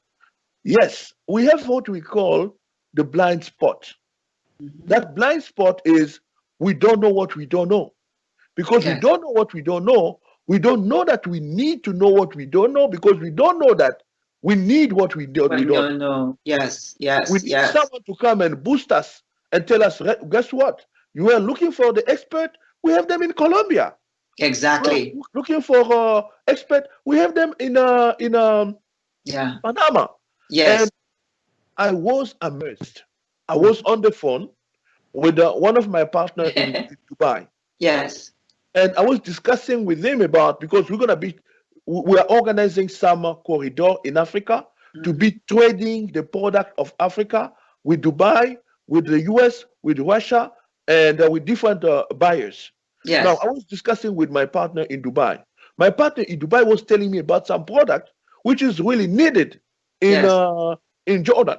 yes, we have what we call the blind spot. That blind spot is we don't know what we don't know. Because we don't know what we don't know, we don't know that we need to know what we don't know, because we don't know that we need what we don't know. Yes. We need someone to come and boost us and tell us, guess what? You are looking for the expert, we have them in Colombia. Exactly. Looking for expert, we have them in Panama. Yes. And I was amazed. I was on the phone with one of my partners in Dubai. Yes. And I was discussing with him about, because we are organizing some corridor in Africa to be trading the product of Africa with Dubai, with the US, with Russia, and with different buyers. Yes. Now, I was discussing with my partner in Dubai. My partner in Dubai was telling me about some product which is really needed in Jordan.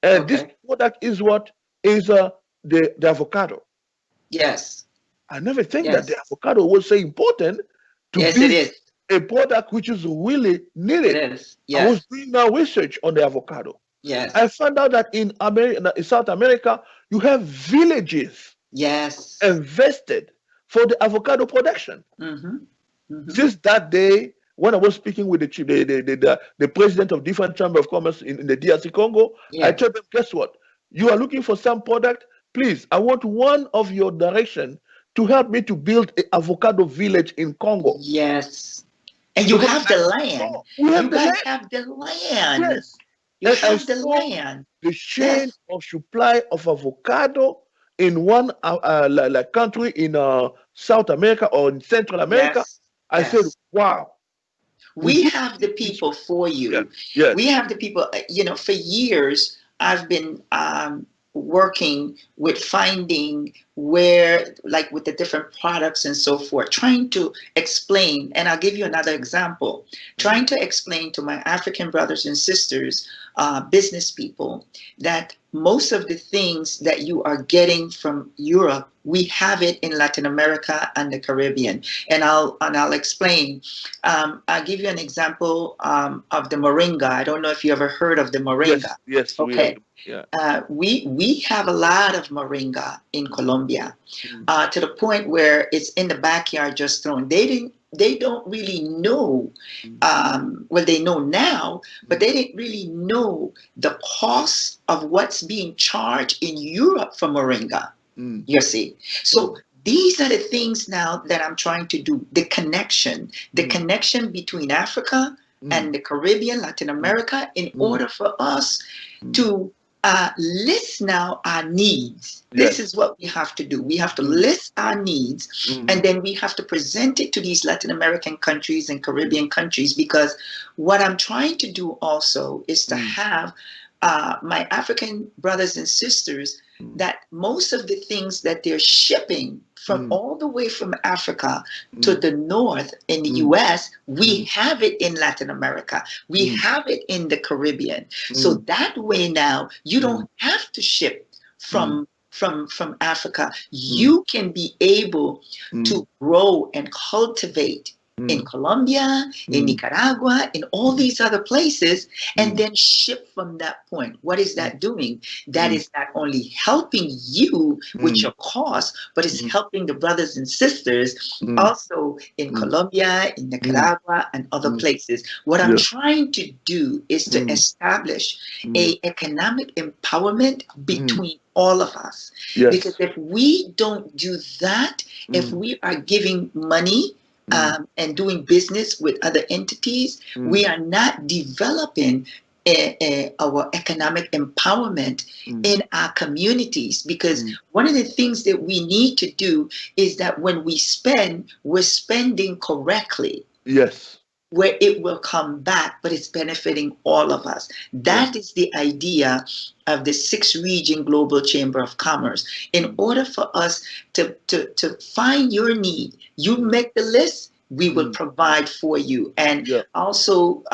And this product is what is the avocado. Yes. I never think that the avocado was so important to be a product which is really needed. It is. Yes. I was doing now research on the avocado. Yes. I found out that in South America, you have villages invested for the avocado production. Since that day, when I was speaking with the president of different chamber of commerce in the DRC Congo, I told them, guess what? You are looking for some product, please, I want one of your direction to help me to build an avocado village in Congo. Yes. And you have the land. We have You the guys land. have the land. Yes. You And I have the saw land. the chain of supply of avocado in one like country in South America or in Central America. Yes. I said, wow. We have the people for you. Yes. We have the people, for years, I've been working with finding where, like with the different products and so forth, trying to explain, and I'll give you another example, trying to explain to my African brothers and sisters, business people, that most of the things that you are getting from Europe, we have it in Latin America and the Caribbean. And I'll explain. I'll give you an example of the moringa. I don't know if you ever heard of the moringa. Yes. Okay. We have a lot of moringa in Colombia, to the point where it's in the backyard just thrown. They don't really know, well, they know now, but they didn't really know the cost of what's being charged in Europe for moringa. You see. So these are the things now that I'm trying to do, the connection between Africa and the Caribbean, Latin America, in order for us to list now our needs. This is what we have to do. We have to list our needs, and then we have to present it to these Latin American countries and Caribbean countries, because what I'm trying to do also is to have my African brothers and sisters, that most of the things that they're shipping from all the way from Africa to the north in the US, we have it in Latin America. We have it in the Caribbean. So that way now, you don't have to ship from Africa. You can be able to grow and cultivate in Colombia, in Nicaragua, in all these other places, and then ship from that point. What is that doing? That is not only helping you with your cost, but it's helping the brothers and sisters also in Colombia, in Nicaragua, and other places. What I'm trying to do is to establish a economic empowerment between all of us. Because if we don't do that, if we are giving money and doing business with other entities, we are not developing our economic empowerment in our communities. Because one of the things that we need to do is that when we spend, we're spending correctly. Yes. Where it will come back, but it's benefiting all of us. That is the idea of the 6-region Global Chamber of Commerce. In order for us to find your need, you make the list, we will provide for you. And also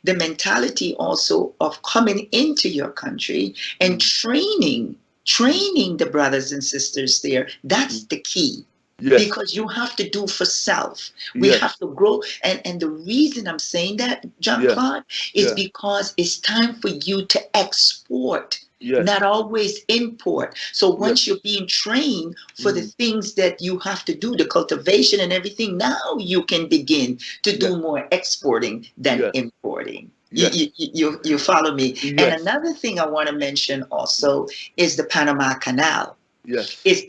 the mentality also of coming into your country and training the brothers and sisters there. That's the key. Because you have to do for self. We have to grow. And the reason I'm saying that, Jean-Claude, is because it's time for you to export, not always import. So once you're being trained for the things that you have to do, the cultivation and everything, now you can begin to do more exporting than importing. You follow me? And another thing I want to mention also is the Panama Canal. Is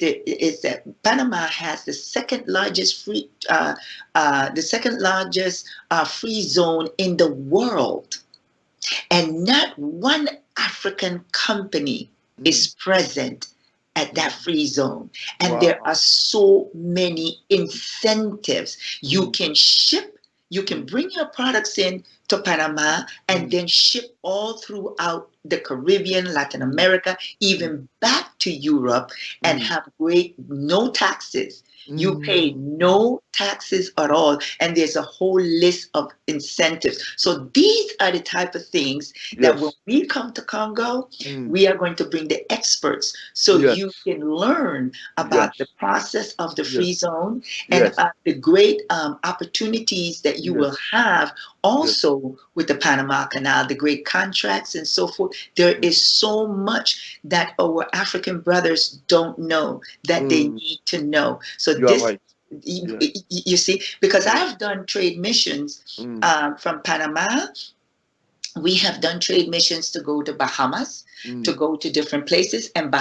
that Panama has the second largest free zone in the world, and not one African company is present at that free zone. And there are so many incentives. You can ship, you can bring your products in to Panama and then ship all throughout the Caribbean, Latin America, even back to Europe, and have no taxes. You pay no taxes at all, and there's a whole list of incentives. So these are the type of things that when we come to Congo, we are going to bring the experts, so you can learn about the process of the free zone and the great opportunities that you will have also with the Panama Canal, the great contracts and so forth. There is so much that our African brothers don't know that they need to know. So you see, because I've done trade missions from Panama We have done trade missions to go to Bahamas, to go to different places, and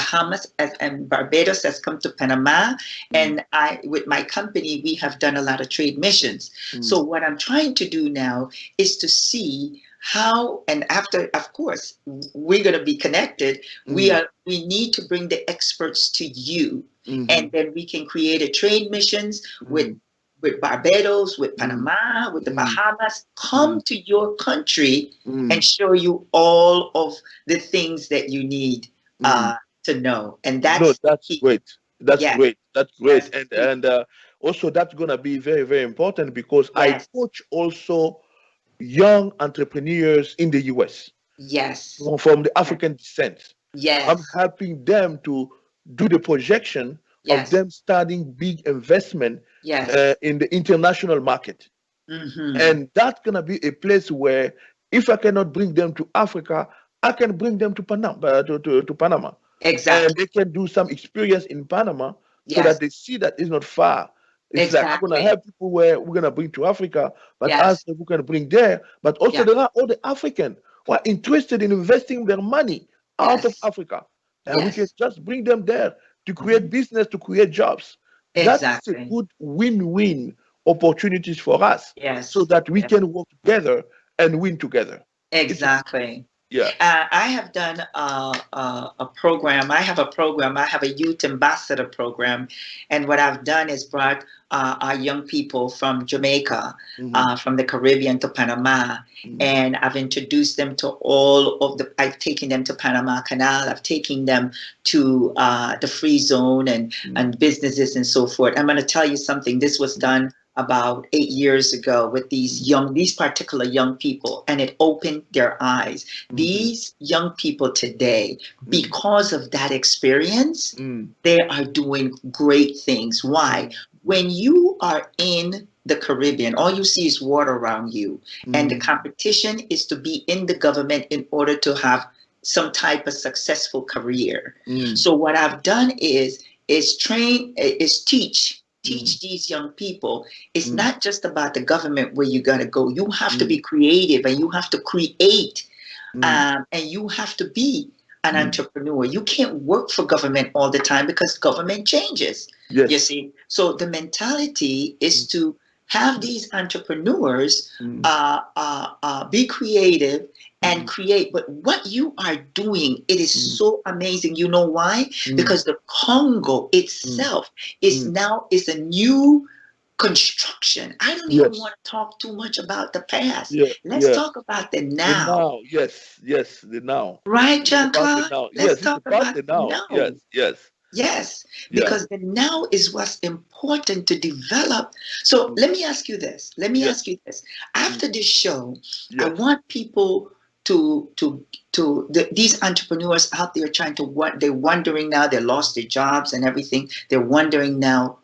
and Barbados has come to Panama. And with my company, we have done a lot of trade missions. So what I'm trying to do now is to see how, and after, of course, we're going to be connected. We need to bring the experts to you, and then we can create a trade missions with Barbados, with Panama, with the Bahamas, come to your country and show you all of the things that you need to know. And that's great. That's great. That's great. Yes. And also that's going to be very, very important because I coach also young entrepreneurs in the US. Yes. From the African descent. Yes. I'm helping them to do the projection of them starting big investment in the international market. And that's going to be a place where if I cannot bring them to Africa, I can bring them to Panama. To Panama. Exactly. And they can do some experience in Panama so that they see that it's not far. It's like I'm going to help people where we're going to bring to Africa, but us we can bring there. But also there are all the Africans who are interested in investing their money out of Africa. And we can just bring them there to create business, to create jobs. That's a good win-win opportunities for us so that we can work together and win together. Exactly. Yeah. I have done a program. I have a youth ambassador program. And what I've done is brought our young people from Jamaica, from the Caribbean to Panama. And I've introduced them to I've taken them to Panama Canal. I've taken them to the free zone and businesses and so forth. I'm going to tell you something. This was done about 8 years ago with these particular young people, and it opened their eyes. These young people today, because of that experience, they are doing great things. Why? When you are in the Caribbean, all you see is water around you, and the competition is to be in the government in order to have some type of successful career. So what I've done is teach these young people. It's not just about the government where you're going to go. You have to be creative, and you have to create, and you have to be an entrepreneur. You can't work for government all the time because government changes. You see, so the mentality is to have these entrepreneurs be creative and create. But what you are doing, it is so amazing. You know why? Because the Congo itself is a new construction. I don't even want to talk too much about the past. Let's talk about the now. The now. Yes, the now. Right, Jean-Claude? Let's talk about the now. Yes. Because the now is what's important to develop. So let me ask you this. After this show, I want people these entrepreneurs out there they're wondering now, they lost their jobs and everything. They're wondering now,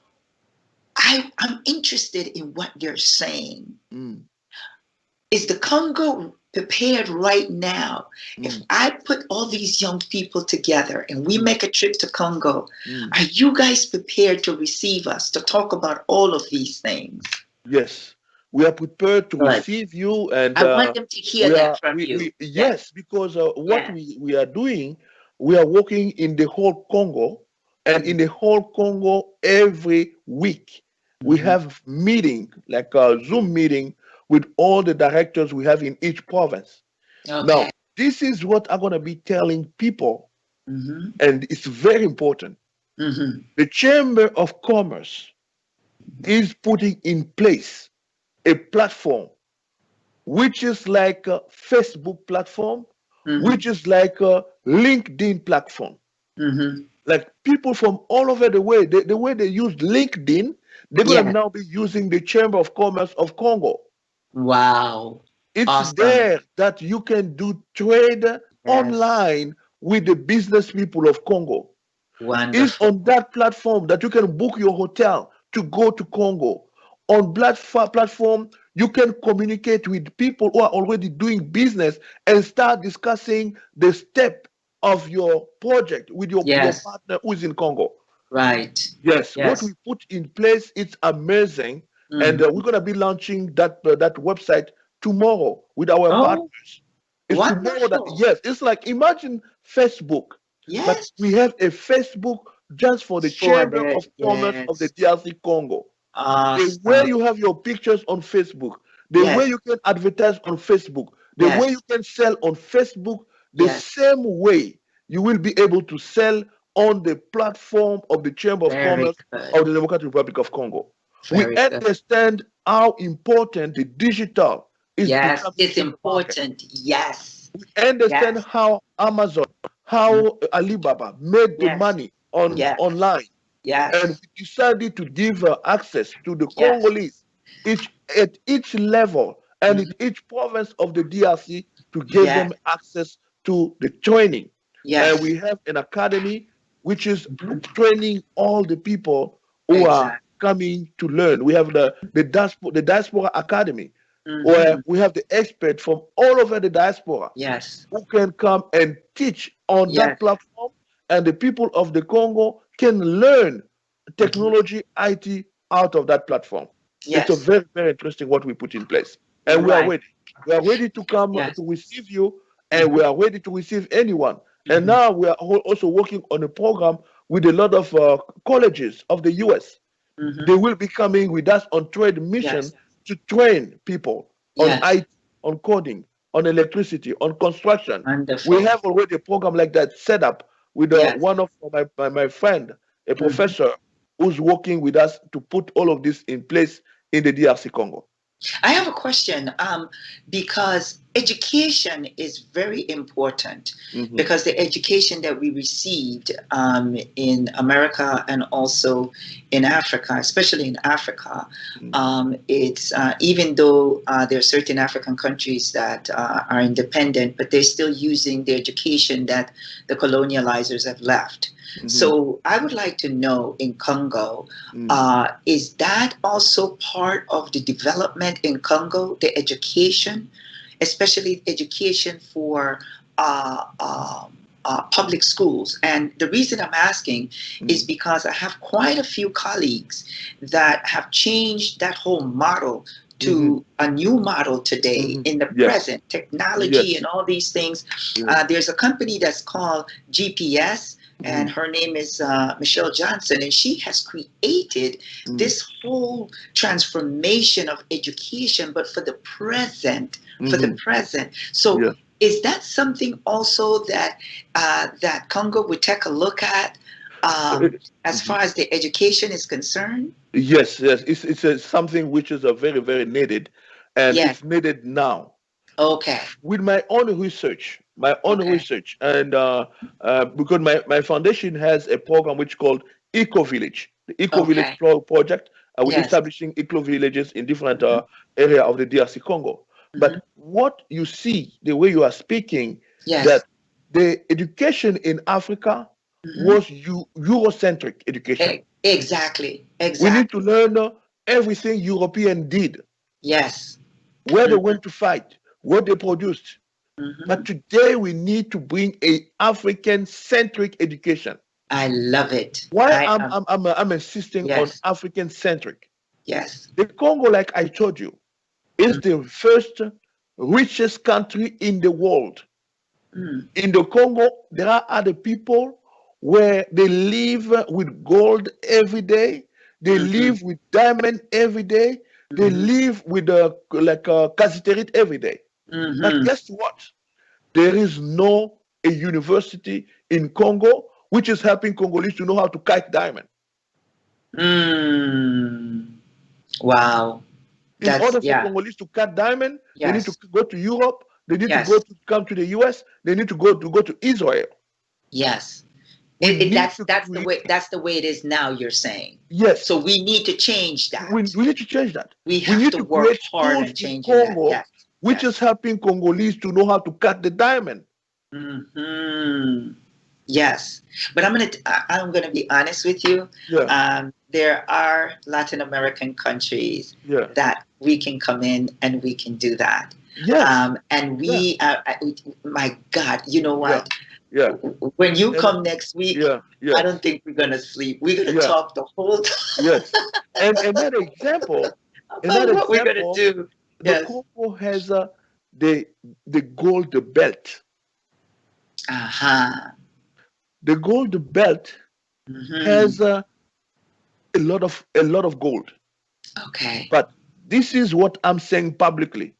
I'm interested in what they're saying. Is the Congo prepared right now? If I put all these young people together and we make a trip to Congo, are you guys prepared to receive us, to talk about all of these things? Yes, we are prepared to receive you, and I want them to hear that from you. Yes, because what we are doing, we are working in the whole Congo, and in the whole Congo every week we have meeting, like a Zoom meeting with all the directors we have in each province. Now, this is what I'm going to be telling people, and it's very important. The Chamber of Commerce is putting in place a platform which is like a Facebook platform, which is like a LinkedIn platform. Like people from all over the way, the way they use LinkedIn, they're going to now be using the Chamber of Commerce of Congo. Wow. It's there that you can do trade online with the business people of Congo. Wonderful. It's on that platform that you can book your hotel to go to Congo. On platform, you can communicate with people who are already doing business and start discussing the step of your project with your partner who's in Congo. Right. Yes. What we put in place, it's amazing. And we're going to be launching that website tomorrow with our partners. It's to know that, yes, it's like, imagine Facebook. Yes. But we have a Facebook just for the Chamber of Commerce of the DRC Congo. The way you have your pictures on Facebook, the way you can advertise on Facebook, the way you can sell on Facebook, the same way you will be able to sell on the platform of the Chamber of Commerce of the Democratic Republic of Congo. We understand how important the digital is. Yes, it's important. Yes. We understand how Amazon, how Alibaba made the money on online. Yes. And we decided to give access to the Congolese at each level and in each province of the DRC to give them access to the training. Yes. And we have an academy which is training all the people who are coming to learn. We have the Diaspora Academy, where we have the experts from all over the diaspora who can come and teach on that platform, and the people of the Congo can learn technology, IT out of that platform. It's a very, very interesting what we put in place. And we are ready. We are ready to come to receive you, and we are ready to receive anyone. And now we are also working on a program with a lot of colleges of the US. They will be coming with us on trade mission to train people on IT, on coding, on electricity, on construction. Wonderful. We have already a program like that set up with one of my friend, a professor who's working with us to put all of this in place in the DRC Congo. I have a question because education is very important because the education that we received in America and also in Africa, especially in Africa, it's even though there are certain African countries that are independent, but they're still using the education that the colonializers have left. So I would like to know in Congo, is that also part of the development in Congo, the education, especially education for public schools? And the reason I'm asking is because I have quite a few colleagues that have changed that whole model to a new model today in the present technology and all these things. There's a company that's called GPS, and her name is Michelle Johnson, and she has created this whole transformation of education, but for the present, So is that something also that that Congo would take a look at as far as the education is concerned? Yes, it's something which is a very, very needed, and it's needed now. Okay. With my own research, and because my foundation has a program which is called Eco Village, the Eco Village project. We're establishing eco villages in different area of the DRC Congo. But what you see, the way you are speaking, that the education in Africa was Eurocentric education. Exactly. We need to learn everything European did. Yes. Where they went to fight, what they produced. But today we need to bring a African-centric education. I love it. Why I'm insisting on African-centric. Yes. The Congo, like I told you, is the first richest country in the world. In the Congo, there are other people where they live with gold every day. They live with diamond every day. They live with cassiterite every day. But guess what? There is no a university in Congo which is helping Congolese to know how to cut diamond. Wow. In order for Congolese to cut diamond, they need to go to Europe. They need to come to the US. They need to go to Israel. Yes. That's the way it is now, you're saying. Yes. So we need to change that. We need to change that. We have to work hard on changing Congo, that. Which is helping Congolese to know how to cut the diamond. Yes. But I'm gonna be honest with you. There are Latin American countries that we can come in and we can do that. And we my God, you know what? When you come next week, I don't think we're gonna sleep. We're gonna talk the whole time. And another example. What we're gonna do. The Congo has the gold belt. The gold belt has a lot of gold. Okay. But this is what I'm saying publicly.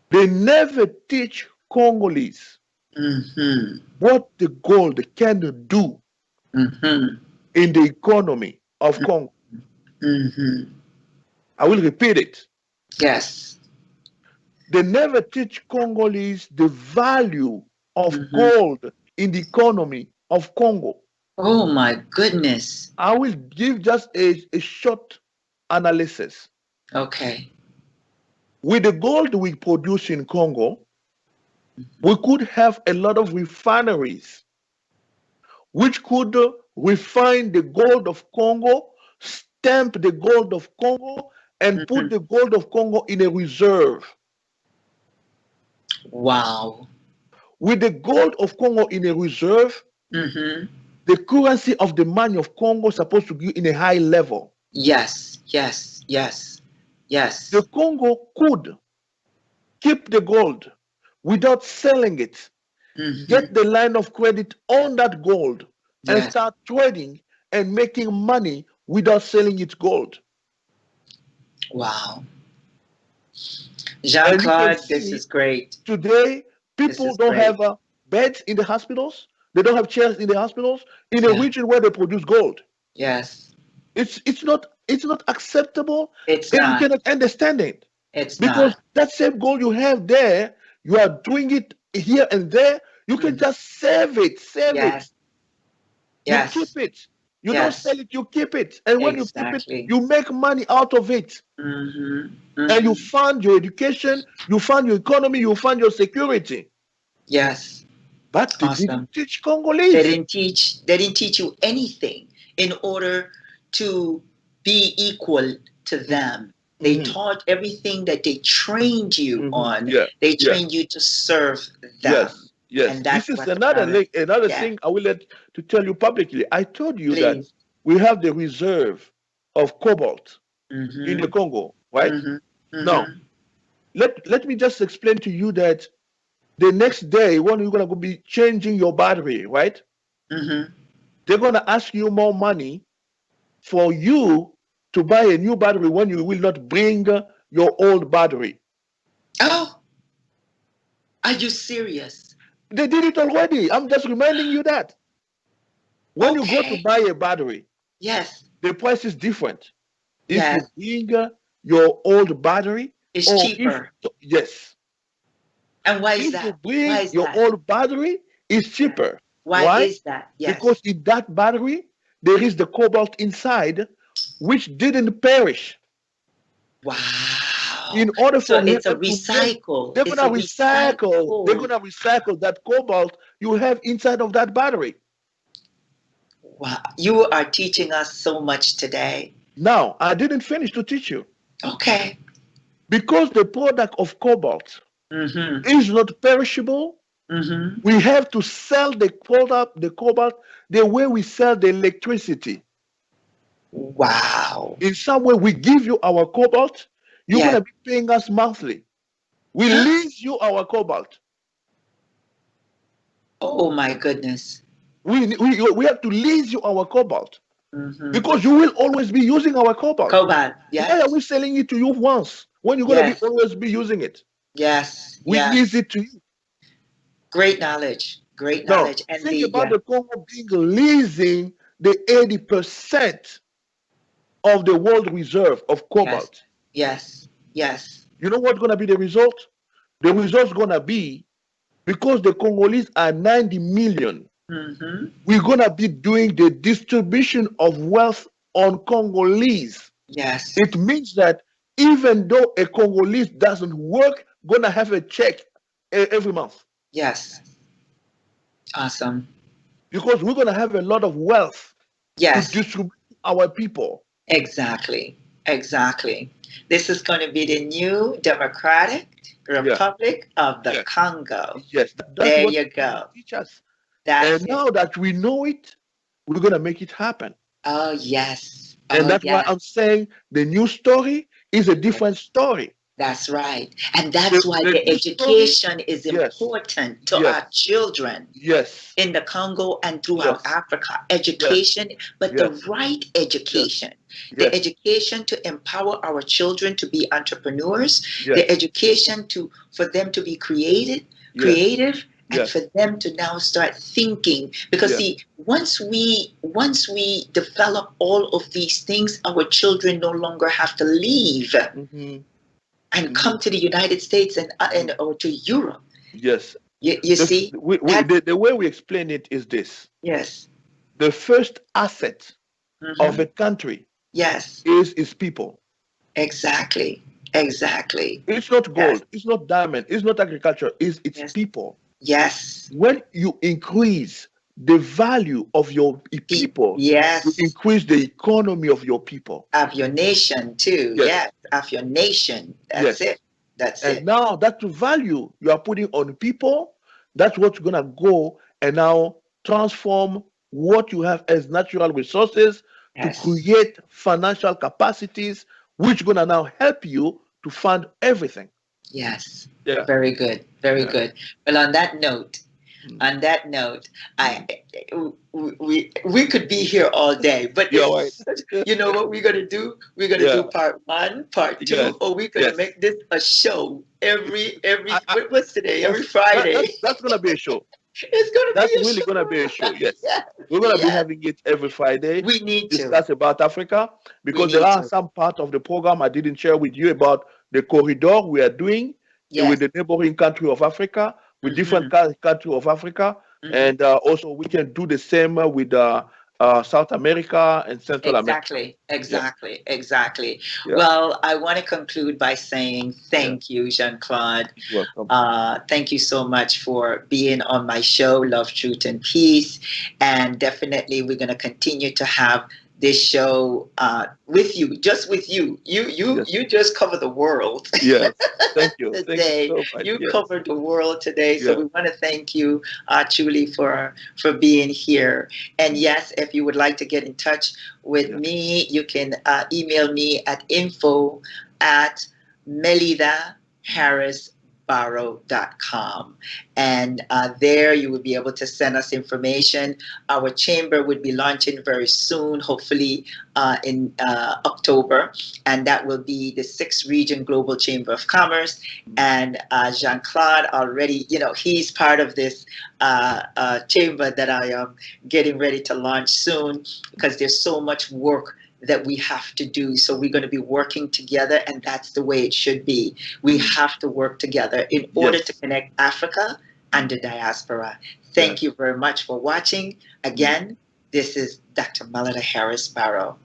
They never teach Congolese what the gold can do in the economy of Congo. I will repeat it. Yes. They never teach Congolese the value of gold in the economy of Congo. Oh my goodness. I will give just a short analysis. Okay. With the gold we produce in Congo, we could have a lot of refineries which could refine the gold of Congo, stamp the gold of Congo, and put the gold of Congo in a reserve. Wow. With the gold of Congo in a reserve, the currency of the money of Congo is supposed to be in a high level. Yes, yes, yes, yes. The Congo could keep the gold without selling it, get the line of credit on that gold, and start trading and making money without selling its gold. Wow. Jean-Claude, this is great. Today, people don't have beds in the hospitals. They don't have chairs in the hospitals in a region where they produce gold. Yes. It's not acceptable. It's and not. You cannot understand it. It's because not. That same gold you have there, you are doing it here and there. You can just save it. Yes. You keep it. You don't sell it, you keep it. And when you keep it, you make money out of it. And you fund your education, you fund your economy, you fund your security. Yes. But they didn't teach Congolese. They didn't teach you anything in order to be equal to them. They taught everything that they trained you on. They trained you to serve them. Yes. And that's this is another thing I will let to tell you publicly. I told you that we have the reserve of cobalt in the Congo, right? Now, let me just explain to you that the next day when you're going to be changing your battery, right? They're going to ask you more money for you to buy a new battery when you will not bring your old battery. Oh, are you serious? They did it already. I'm just reminding you that. When you go to buy a battery, the price is different. If you bring your old battery, it's cheaper. Yes. And why is if that? you bring your old battery, it's cheaper. Why is that? Yes. Because in that battery, there is the cobalt inside, which didn't perish. Wow. In order for it's a recycle. They're gonna recycle. They're gonna recycle that cobalt you have inside of that battery. Wow. You are teaching us so much today. Now, I didn't finish to teach you. Okay. Because the product of cobalt is not perishable, we have to sell the cobalt the way we sell the electricity. Wow. In some way, we give you our cobalt, you're going to be paying us monthly. We lease you our cobalt. Oh my goodness. We have to lease you our cobalt. Because you will always be using our cobalt. Cobalt, yes. Why are we selling it to you once when you're going to always be using it? Yes. We lease it to you. Great knowledge. Great knowledge. And think about the Congo being leasing the 80% of the world reserve of cobalt. Yes. You know what's going to be the result? The result's going to be, because the Congolese are 90 million, we're going to be doing the distribution of wealth on Congolese. Yes. It means that even though a Congolese doesn't work, going to have a check every month. Yes. Awesome. Because we're going to have a lot of wealth to distribute to our people. Exactly. This is going to be the new Democratic Republic of the Congo. Yes. There you go. Teach us. And now that we know it, we're going to make it happen. Oh, yes. And that's why I'm saying the new story is a different story. That's right. And that's why the education is important to our children in the Congo and throughout Africa. Education, but the right education. The education to empower our children to be entrepreneurs, the education for them to be creative, and for them to now start thinking. Because see, once we develop all of these things, our children no longer have to leave and come to the United States and or to Europe. Yes. You see? The way we explain it is this. Yes. The first asset of a country is its people. Exactly. Exactly. It's not gold, it's not diamond, it's not agriculture, it's people. Yes. When you increase the value of your people, you increase the economy of your people. Of your nation too. Yes. Of your nation. That's it. That's it. And now that value you are putting on people, that's what's gonna go and now transform what you have as natural resources to create financial capacities, which gonna now help you to fund everything. Yes. Yeah. Very good. Very good. Well, on that note, we could be here all day, but you know what we're gonna do? We're gonna do part 1, part 2, or we're gonna make this a show every what's today? Every Friday. That's gonna be a show. It's gonna That's be a really show. gonna be a show. Yes. We're gonna be having it every Friday. We need to discuss about Africa, because there are some part of the program I didn't share with you about the corridor we are doing with the neighboring country of Africa, with different countries of Africa, and also we can do the same with South America and Central America. Exactly. Well, I want to conclude by saying thank you, Jean-Claude. Thank you so much for being on my show, Love, Truth, and Peace. And definitely we're going to continue to have this show with you, just with you. You just cover the world. Yes, thank you. Today. Thank you so much. You covered the world today, so we want to thank you truly for being here. And yes, if you would like to get in touch with me, you can email me at info@melidaharrisbarrow.com, and there you will be able to send us information. Our chamber would be launching very soon, hopefully in October, and that will be the 6th Region Global Chamber of Commerce. And Jean-Claude already, he's part of this chamber that I am getting ready to launch soon, because there's so much work that we have to do. So we're going to be working together, and that's the way it should be. We have to work together in order to connect Africa and the diaspora. Thank you very much for watching. Again, this is Dr. Melida Harris Barrow.